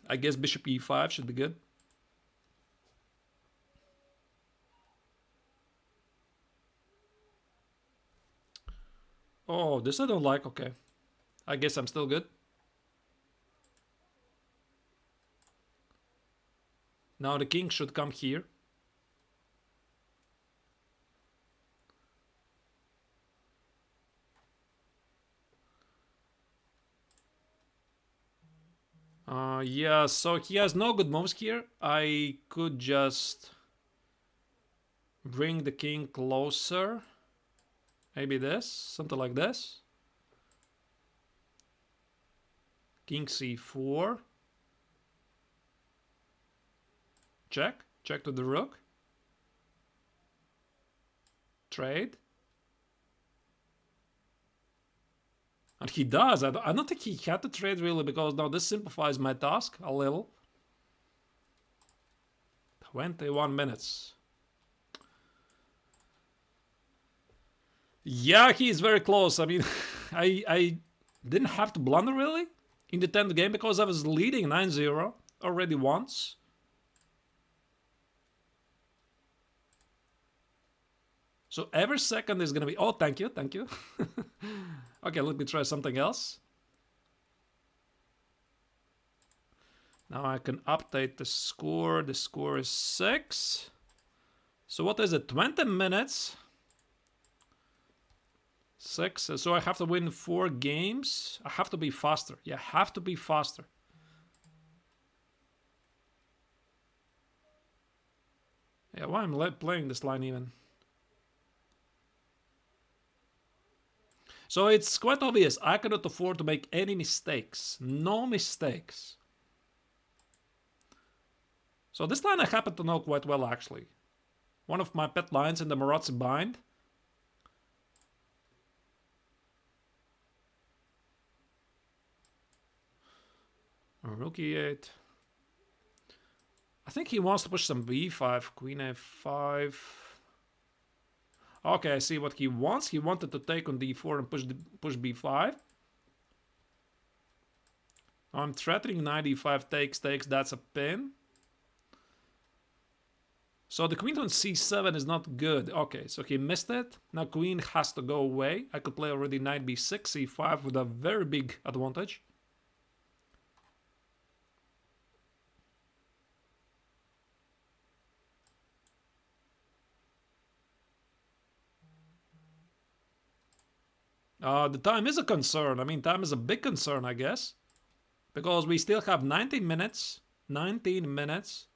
I guess bishop e5 should be good. Oh, this I don't like. Okay. I guess I'm still good. Now the king should come here. Yeah, so he has no good moves here. I could just bring the king closer. Maybe this, something like this. King c4. Check. Check to the rook. Trade. And he does. I don't think he had to trade really, because now this simplifies my task a little. 21 minutes. Yeah, he is very close. I mean, I didn't have to blunder really in the 10th game because I was leading 9-0 already once. So every second is going to be... Oh, thank you, thank you. Okay, let me try something else. Now I can update the score. The score is 6. So what is it? 20 minutes. 6. So I have to win 4 games. I have to be faster. Yeah, I have to be faster. Yeah, why am I playing this line even? So it's quite obvious. I cannot afford to make any mistakes. No mistakes. So this line I happen to know quite well, actually. One of my pet lines in the Marazzi bind. Rook e8. I think he wants to push some b5, queen a5. Okay, I see what he wants. He wanted to take on d4 and push b5. I'm threatening knight e5 takes, that's a pin. So the queen on c7 is not good. Okay, so he missed it. Now queen has to go away. I could play already knight b6, c5 with a very big advantage. The time is a concern. I mean, time is a big concern, I guess. Because we still have 19 minutes. 19 minutes.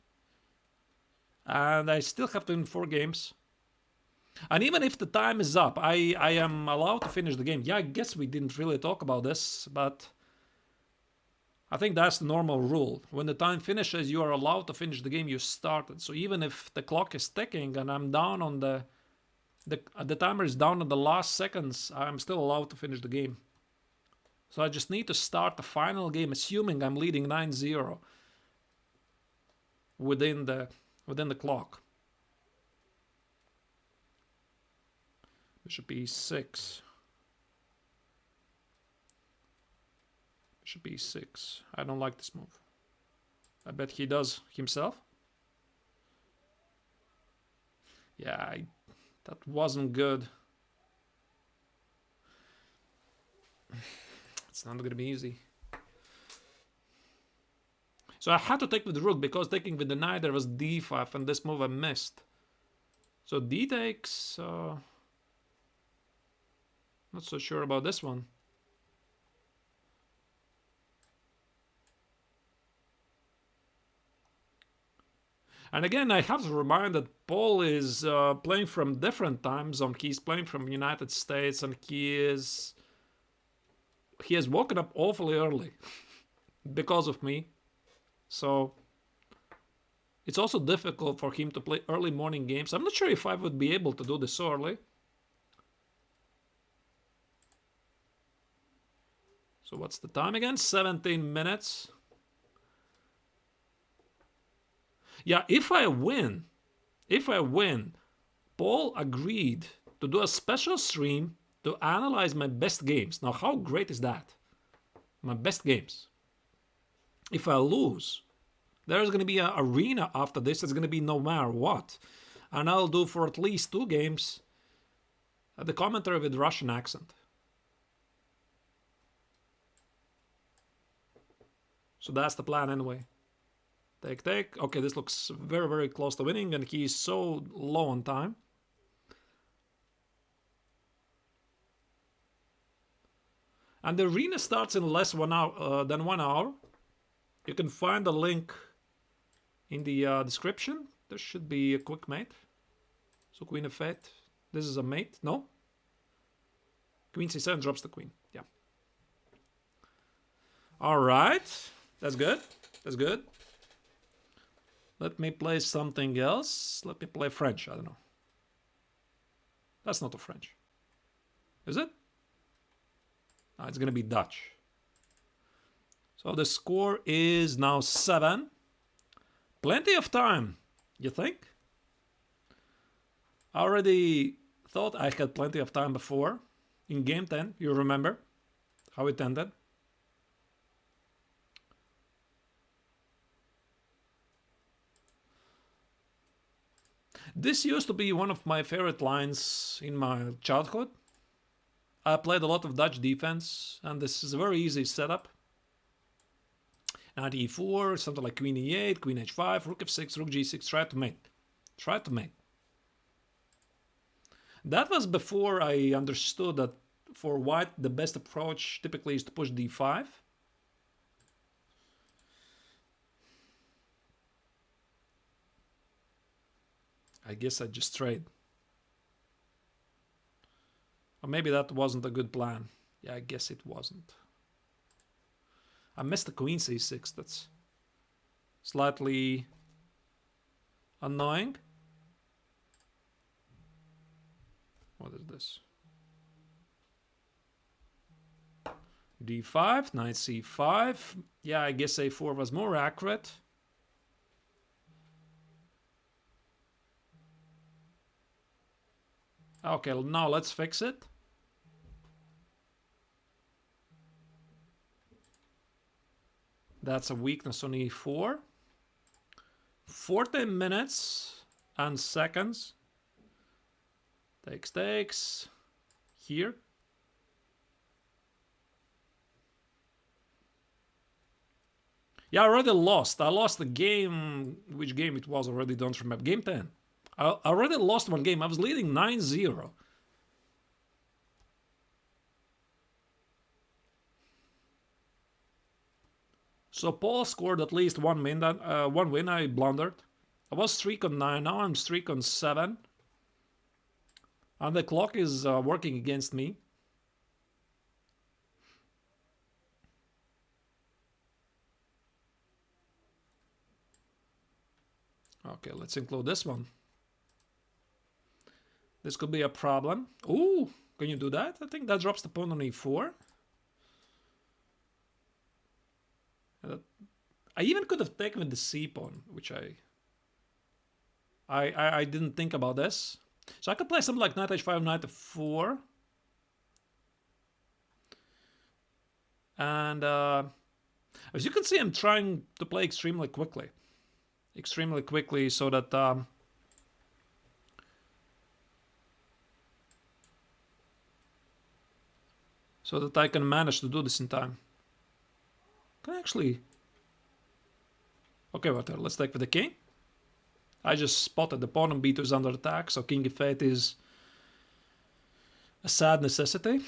And I still have to win 4 games. And even if the time is up, I am allowed to finish the game. Yeah, I guess we didn't really talk about this, but I think that's the normal rule. When the time finishes, you are allowed to finish the game you started. So even if the clock is ticking and I'm down on the timer is down on the last seconds, I'm still allowed to finish the game. So I just need to start the final game, assuming I'm leading 9-0 within the clock. Bishop e6. Bishop e6. I don't like this move. I bet he does himself. Yeah, that wasn't good. It's not gonna be easy. So I had to take with the rook because taking with the knight there was d5 and this move I missed. So d takes... not so sure about this one. And again, I have to remind that Paul is playing from different time zone. He's playing from United States and he has woken up awfully early because of me. So it's also difficult for him to play early morning games. I'm not sure if I would be able to do this so early. So what's the time again? 17 minutes. Yeah, if I win, Paul agreed to do a special stream to analyze my best games. Now, how great is that? My best games. If I lose, there's going to be an arena after this. It's going to be no matter what. And I'll do for at least 2 games the commentary with Russian accent. So that's the plan anyway. Take, take. Okay, this looks very, very close to winning, and he's so low on time. And the arena starts in less than 1 hour. You can find the link in the description. There should be a quick mate. So queen f8. This is a mate. No? Queen c7 drops the queen. Yeah. All right. That's good. That's good. Let me play something else. Let me play French. I don't know. That's not a French. Is it? No, it's going to be Dutch. So the score is now 7. Plenty of time, you think? I already thought I had plenty of time before. In game 10, you remember how it ended? This used to be one of my favorite lines in my childhood. I played a lot of Dutch defense, and this is a very easy setup. Knight e4, something like queen e8, queen h5, rook f6, rook g6, try to mate. Try to mate. That was before I understood that for white the best approach typically is to push d5. I guess I just trade. Or maybe that wasn't a good plan. Yeah, I guess it wasn't. I missed the queen c6. That's slightly annoying. What is this? d5, knight c5. Yeah, I guess a4 was more accurate. Okay, now let's fix it. That's a weakness on e4. 14 minutes and seconds. Takes. Here. Yeah, I already lost. I lost the game. Which game it was already? Don't remember. Game 10. I already lost one game. I was leading 9-0. So Paul scored at least one win. One win. I blundered. I was streak on 9. Now I'm streak on 7. And the clock is working against me. Okay, let's include this one. This could be a problem. Ooh, can you do that? I think that drops the pawn on e4. I even could have taken with the c pawn, which I didn't think about this. So I could play something like knight h5, knight f4. And as you can see, I'm trying to play extremely quickly. So that I can manage to do this in time. Can I actually... Okay, whatever. Let's take with the king. I just spotted the pawn on b2 is under attack, so king e8 is a sad necessity.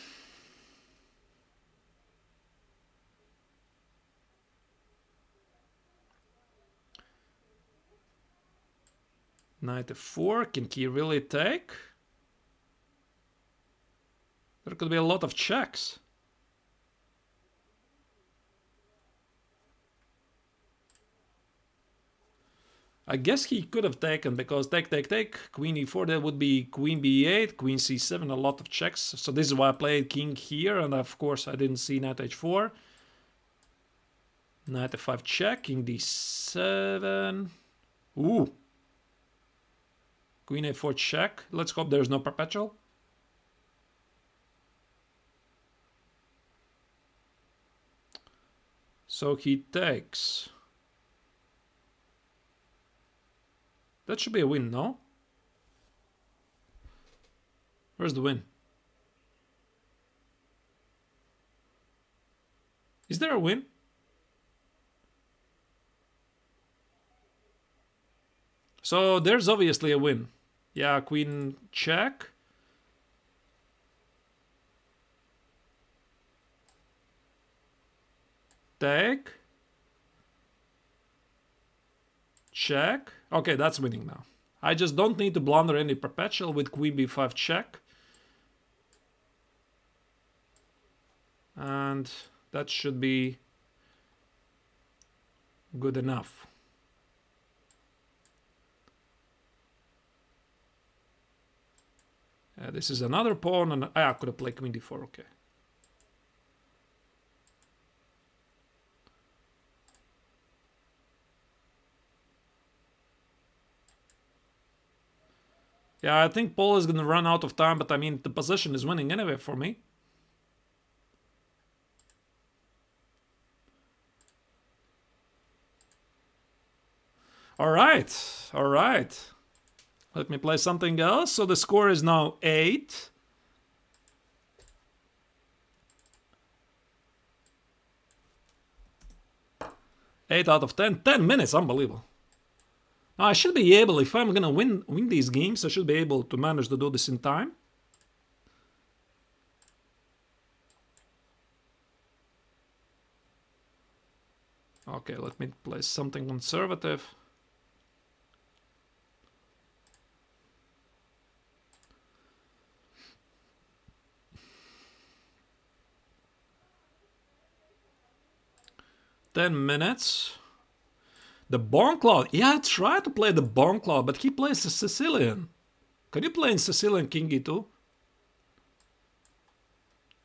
Knight f4. Can he really take? There could be a lot of checks. I guess he could have taken, because take, queen e4, that would be queen b8, queen c7, a lot of checks. So this is why I played king here, and of course I didn't see knight h4. Knight f5 check, king d7. Ooh. Queen a4 check. Let's hope there's no perpetual. So he takes. That should be a win, no? Where's the win? Is there a win? So there's obviously a win. Yeah, queen check. Take. Check. Okay, that's winning now. I just don't need to blunder any perpetual with queen b5 check. And that should be good enough. This is another pawn, and I could have played queen d4, okay. Yeah, I think Paul is going to run out of time, but I mean, the position is winning anyway for me. All right. Let me play something else. So the score is now 8. Eight out of 10. 10 minutes, unbelievable. Now I should be able, if I'm gonna win these games, I should be able to manage to do this in time. Okay, let me play something conservative. $10. The Pawngrubber. Yeah, I tried to play the Pawngrubber, but he plays a Sicilian. Can you play in Sicilian king e2?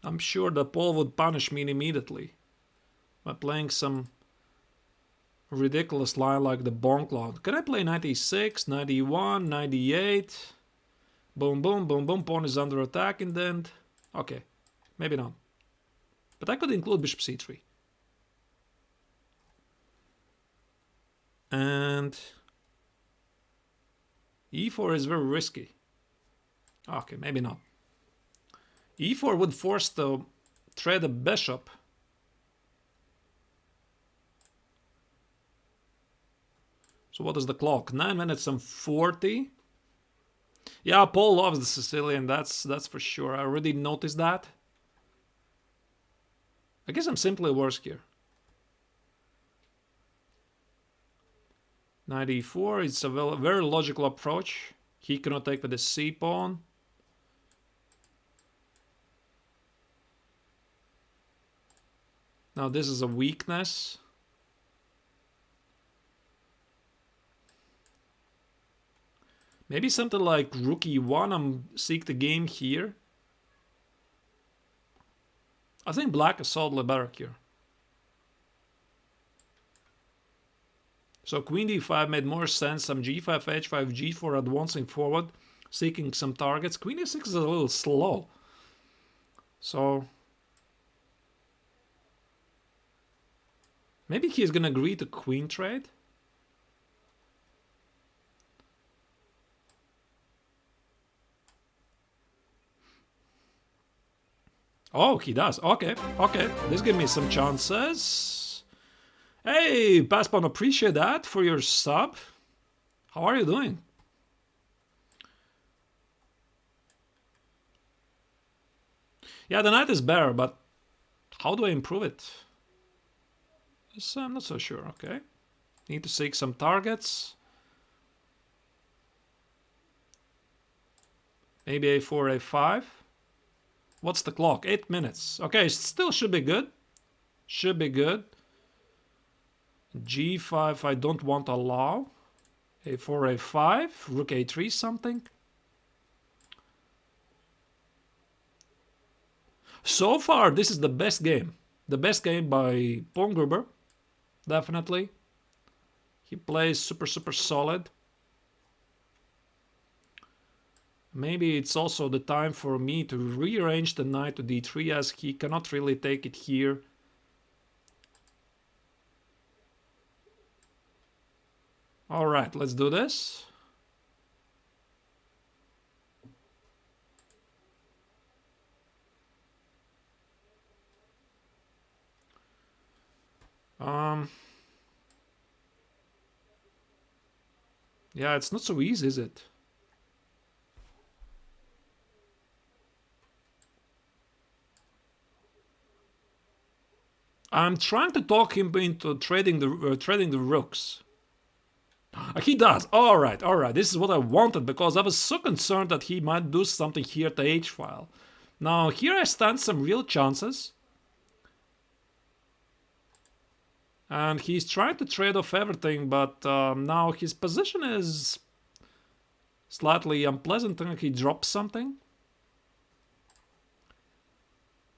I'm sure that Paul would punish me immediately by playing some ridiculous line like the Pawngrubber. Can I play knight e6, knight e1, knight e8? Boom, boom, boom, boom. Pawn is under attack in the end. Okay, maybe not. But I could include bishop c3. And e4 is very risky. Okay, maybe not. e4 would force to trade a bishop. So what is the clock? 9 minutes and 40. Yeah, Paul loves the Sicilian, that's for sure. I already noticed that. I guess I'm simply worse here. Knight e4, it's a very logical approach. He cannot take with the c-pawn. Now this is a weakness. Maybe something like rook e1, I'm seek the game here. I think black is solidly better here. So queen d5 made more sense. Some g5, h5, g4 advancing forward, seeking some targets. Queen e6 is a little slow. So maybe he's gonna agree to queen trade. Oh, he does. Okay, okay. This gives me some chances. Hey, Paspon, appreciate that for your sub. How are you doing? Yeah, the knight is better, but how do I improve it? I'm not so sure. Okay. Need to seek some targets. Maybe a4, a5. What's the clock? 8 minutes. Okay, still should be good. Should be good. g5 I don't want to allow. a4, a5. Rook a3 something. So far, this is the best game. The best game by Pawngrubber. Definitely. He plays super solid. Maybe it's also the time for me to rearrange the knight to d3 as he cannot really take it here. Alright, let's do this. Yeah, it's not so easy, is it? I'm trying to talk him into trading the rooks. He does. All right. This is what I wanted because I was so concerned that he might do something here at the H file. Now here I stand some real chances. And he's trying to trade off everything, but now his position is slightly unpleasant. I think he drops something.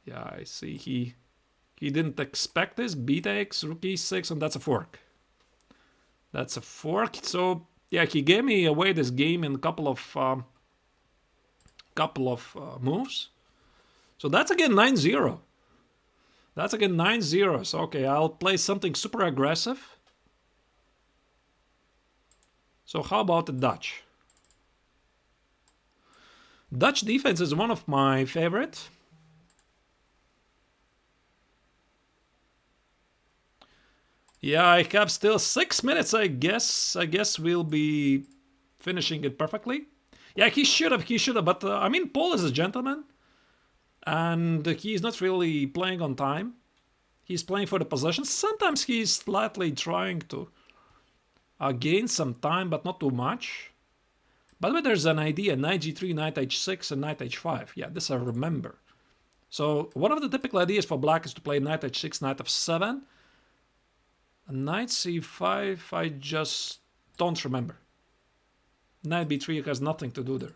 Yeah, I see. He didn't expect this. B takes, rook e6, and that's a fork. That's a fork. So yeah, he gave me away this game in a couple of moves. So that's again 9-0. That's again 9-0. So okay, I'll play something super aggressive. So how about the Dutch? Dutch defense is one of my favorite. Yeah, I have still 6 minutes, I guess. I guess we'll be finishing it perfectly. Yeah, he should have, but I mean, Paul is a gentleman. And he's not really playing on time. He's playing for the possession. Sometimes he's slightly trying to gain some time, but not too much. By the way, there's an idea, knight g3, knight h6, and knight h5. Yeah, this I remember. So one of the typical ideas for black is to play knight h6, knight f7. Knight c5, I just don't remember. Knight b3 has nothing to do there.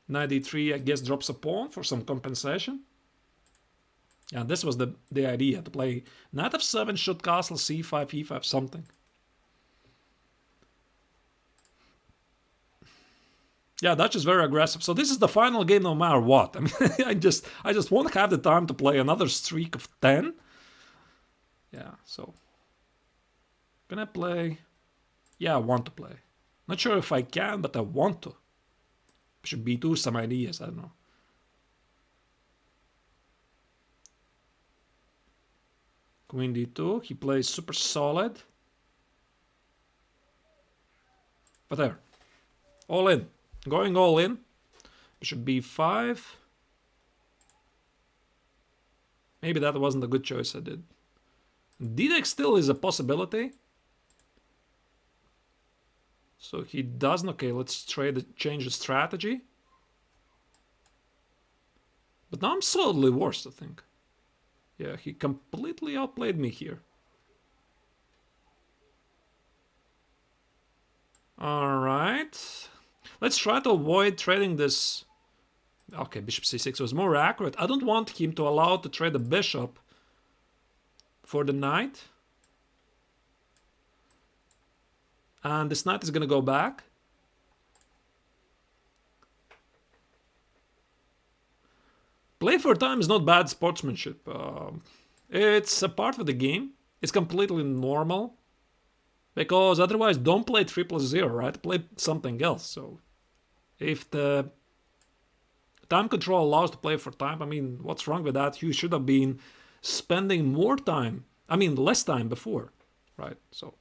Knight d3, I guess, drops a pawn for some compensation. Yeah, this was the idea, to play knight f7, shoot castle, c5, e5, something. Yeah, Dutch is very aggressive. So this is the final game no matter what. I mean, I just won't have the time to play another streak of 10. Yeah, so gonna play Yeah, I want to play. Not sure if I can, but I want to. Bishop b2, some ideas, I don't know. Queen d2, he plays super solid. But there. All in. Going all in. Bishop b5. Maybe that wasn't a good choice I did. d-deck still is a possibility. So he doesn't. Okay, let's change the strategy. But now I'm solidly worse, I think. Yeah, he completely outplayed me here. Alright. Let's try to avoid trading this. Okay, bishop c6 was more accurate. I don't want him to allow to trade the bishop for the knight. And this knight is going to go back. Play for time is not bad sportsmanship. It's a part of the game. It's completely normal. Because otherwise, don't play 3+0, right? Play something else. So, if the time control allows to play for time, I mean, what's wrong with that? You should have been spending more time. I mean, less time before, right? So,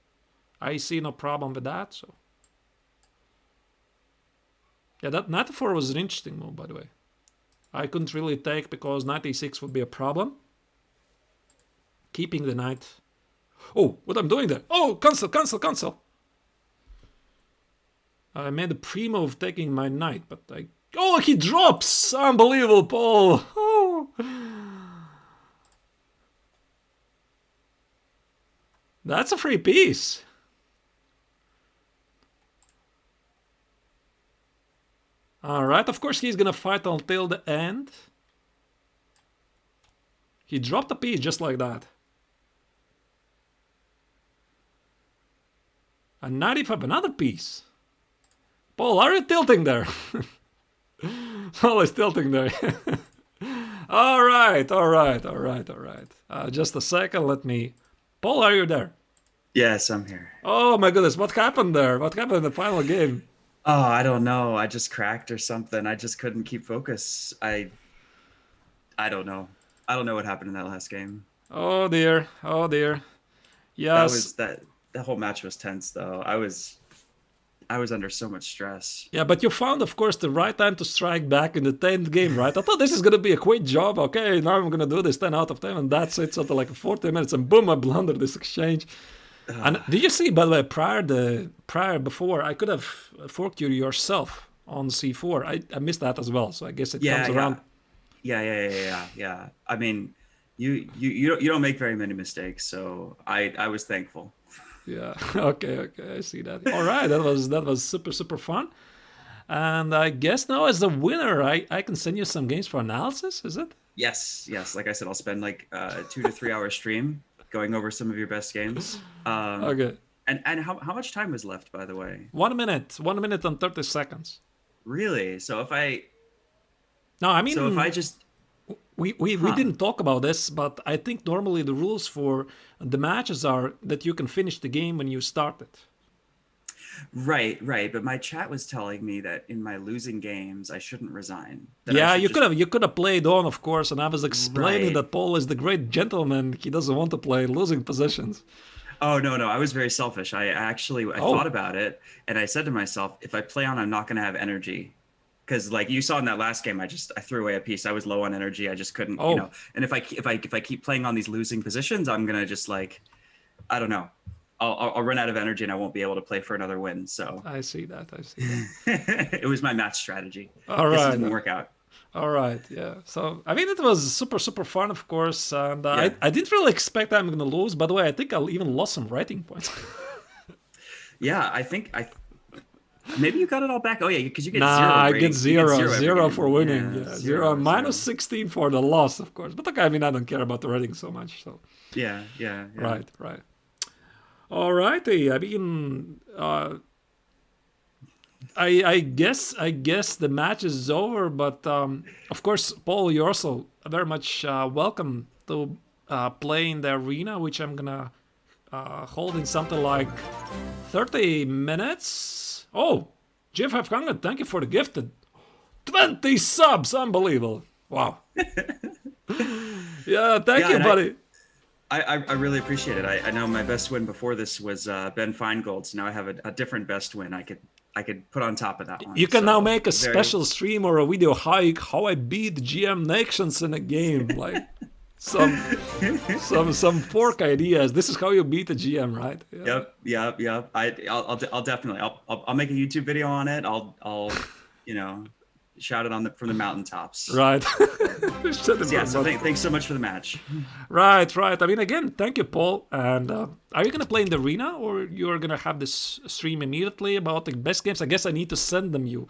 I see no problem with that. So, yeah, that knight e4 was an interesting move, by the way. I couldn't really take because knight e6 would be a problem. Keeping the knight. Oh, what I'm doing there? Oh, cancel. I made a pre-move taking my knight, but I... Oh, he drops! Unbelievable, Paul! Oh. That's a free piece. Alright, of course he's gonna fight until the end. He dropped a piece just like that. And knight e5, another piece. Paul, are you tilting there? Paul is tilting there. Alright. Just a second, let me... Paul, are you there?
Yes, I'm here.
Oh my goodness, what happened there? What happened in the final game?
Oh, I don't know. I just cracked or something. I just couldn't keep focus. I don't know. I don't know what happened in that last game.
Oh dear. Yes.
That whole match was tense though. I was under so much stress.
Yeah, but you found, of course, the right time to strike back in the 10th game, right? I thought this is going to be a quick job. Okay, now I'm going to do this 10 out of 10, and that's it. Sort of like 40 minutes, and boom, I blundered this exchange. And did you see, by the way, before, I could have forked you yourself on c4. I missed that as well, so I guess it comes around.
Yeah. I mean, you don't make very many mistakes, so I was thankful.
Yeah. Okay. I see that. All right. That was super fun. And I guess now as the winner, I can send you some games for analysis. Is it?
Yes. Like I said, I'll spend like a 2 to 3 hour stream going over some of your best games.
Okay.
And how much time is left, by the way?
1 minute. 1 minute and 30 seconds.
Really? So if I...
No, I mean...
So if I just...
We didn't talk about this, but I think normally the rules for the matches are that you can finish the game when you start it.
Right. But my chat was telling me that in my losing games, I shouldn't resign.
Yeah, you could have played on, of course, and I was explaining that Paul is the great gentleman. He doesn't want to play losing positions.
Oh, no. I was very selfish. I thought about it, and I said to myself, if I play on, I'm not going to have energy. Because like you saw in that last game, I threw away a piece. I was low on energy. I just couldn't, And if I keep playing on these losing positions, I'm gonna just like, I don't know, I'll run out of energy and I won't be able to play for another win. So
I see that.
It was my match strategy.
All right,
this didn't work out.
All right, yeah. So I mean, it was super fun, of course, and I didn't really expect I'm gonna lose. By the way, I think I even lost some rating points.
Yeah, I think maybe you got it all back. Oh yeah, because you get zero.
I
rating.
get zero for winning.
Yeah,
Yeah, zero. Minus 16 for the loss, of course. But okay, I mean, I don't care about the rating so much. So
yeah.
Right. All righty. I mean, I guess the match is over. But of course, Paul, you're also very much welcome to play in the arena, which I'm gonna holding something like 30 minutes. Oh, G500, thank you for the gifted 20 subs. Unbelievable. Wow. Yeah, thank you, buddy.
I really appreciate it. I know my best win before this was Ben Feingold, so now I have a different best win I could put on top of that one.
You can now make a special stream or a video how I beat GM Neiksans in a game, like some fork ideas. This is how you beat a GM, right?
Yeah. Yep. I'll definitely I'll make a YouTube video on it. I'll shout it from the mountaintops.
Right.
So thanks so much for the match.
Right. I mean, again, thank you, Paul. And are you gonna play in the arena, or you're gonna have this stream immediately about the best games? I guess I need to send them you.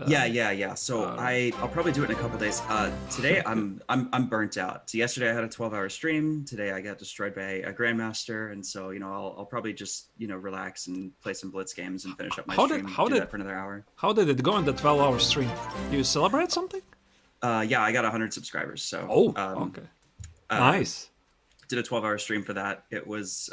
Yeah. So I'll probably do it in a couple days. Today I'm burnt out. So yesterday I had a 12-hour stream. Today I got destroyed by a grandmaster, and so I'll probably just relax and play some blitz games and finish up my stream. Do that for another hour.
How did it go in the 12-hour stream? You celebrate something?
Yeah, I got 100 subscribers. So
okay, nice.
Did a 12-hour stream for that. It was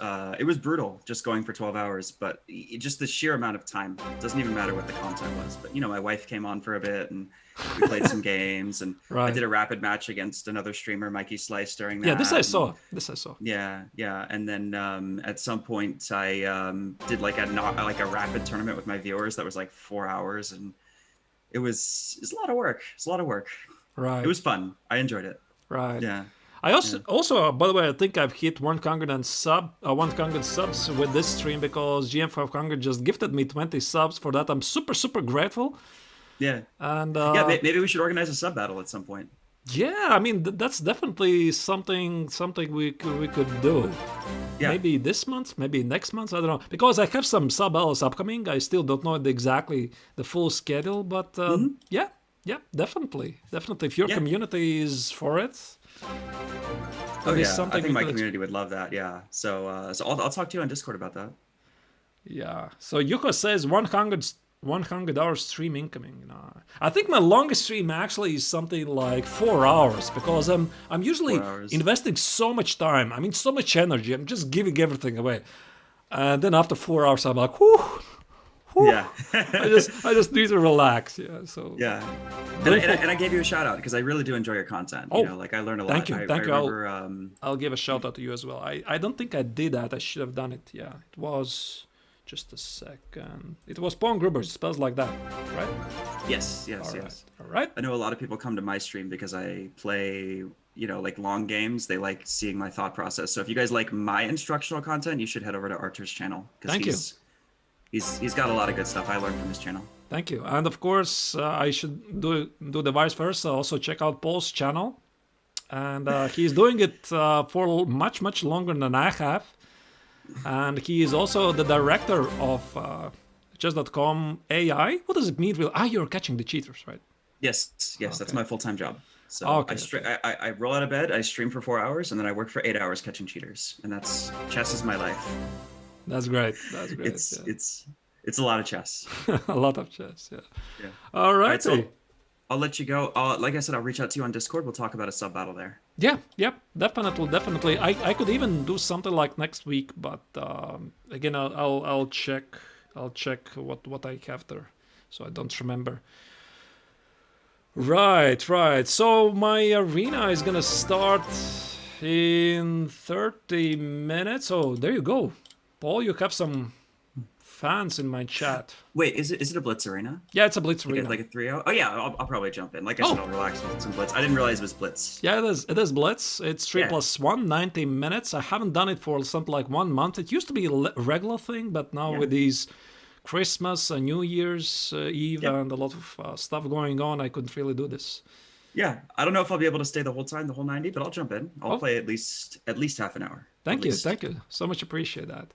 brutal just going for 12 hours, but just the sheer amount of time. It doesn't even matter what the content was. But my wife came on for a bit and we played some games, and I did a rapid match against another streamer, Mikey Slice, during that.
Yeah, this I saw.
Yeah. And then at some point I did like a rapid tournament with my viewers that was like 4 hours, and it's a lot of work.
Right.
It was fun. I enjoyed it.
Right.
Yeah.
I also, by the way, I think I've hit 100 subs with this stream because GM500 just gifted me 20 subs. For that, I'm super, super grateful.
Yeah.
And
maybe we should organize a sub battle at some point.
Yeah, I mean that's definitely something we could do. Yeah. Maybe this month, maybe next month. I don't know, because I have some sub battles upcoming. I still don't know exactly the full schedule, but yeah, definitely. If your community is for it.
I think my community would love that. Yeah, so I'll talk to you on Discord about that.
Yeah. So Yuko says 100 hours stream incoming. I think my longest stream actually is something like 4 hours, because I'm usually investing so much time. I mean, so much energy. I'm just giving everything away, and then after 4 hours, I'm like, whew.
Yeah.
I just need to relax. Yeah. So.
Yeah. And I gave you a shout out because I really do enjoy your content. I learned a lot.
Thank you.
I remember,
I'll give a shout out to you as well. I don't think I did that. I should have done it. Yeah. It was just a second. It was Pawngrubber. It spells like that, right?
Yes.
All right.
I know a lot of people come to my stream because I play, like long games. They like seeing my thought process. So if you guys like my instructional content, you should head over to Arturs' channel.
Thank you.
He's got a lot of good stuff I learned from his channel.
Thank you. And of course, I should do the vice versa. Also check out Paul's channel. And he's doing it for much, much longer than I have. And he is also the director of chess.com AI. What does it mean? You're catching the cheaters, right?
Yes. Okay. That's my full-time job. So I roll out of bed, I stream for 4 hours, and then I work for 8 hours catching cheaters. And chess is my life.
That's great.
It's a lot of chess.
A lot of chess. Yeah. All right.
So I'll let you go. Like I said, I'll reach out to you on Discord. We'll talk about a sub battle there.
Yeah. Definitely. I could even do something like next week, but again, I'll check what I have there, so I don't remember. Right. So my arena is gonna start in 30 minutes. Oh, there you go. Paul, you have some fans in my chat.
Wait, is it a Blitz arena?
Yeah, it's a Blitz arena.
Like a 3-0? Oh yeah, I'll probably jump in. Like I said, I'll relax with some Blitz. I didn't realize it was Blitz.
Yeah, it is Blitz. It's 3+1, 90 minutes. I haven't done it for something like 1 month. It used to be a regular thing, but now with these Christmas and New Year's Eve and a lot of stuff going on, I couldn't really do this.
Yeah, I don't know if I'll be able to stay the whole 90, but I'll jump in. I'll play at least half an hour.
Thank you. So much appreciate that.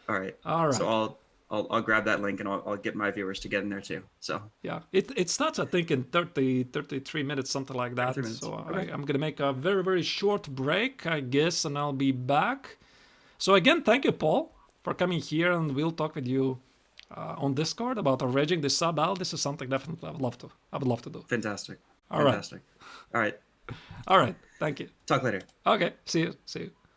All right. So I'll grab that link and I'll get my viewers to get in there too. So
yeah, it starts I think in 33 minutes, something like that. So I'm gonna make a very, very short break, I guess, and I'll be back. So again, thank you, Paul, for coming here, and we'll talk with you on Discord about arranging the sub battle. This is something definitely I would love to do.
Fantastic.
All right.
Thank you.
Talk later. Okay. See you.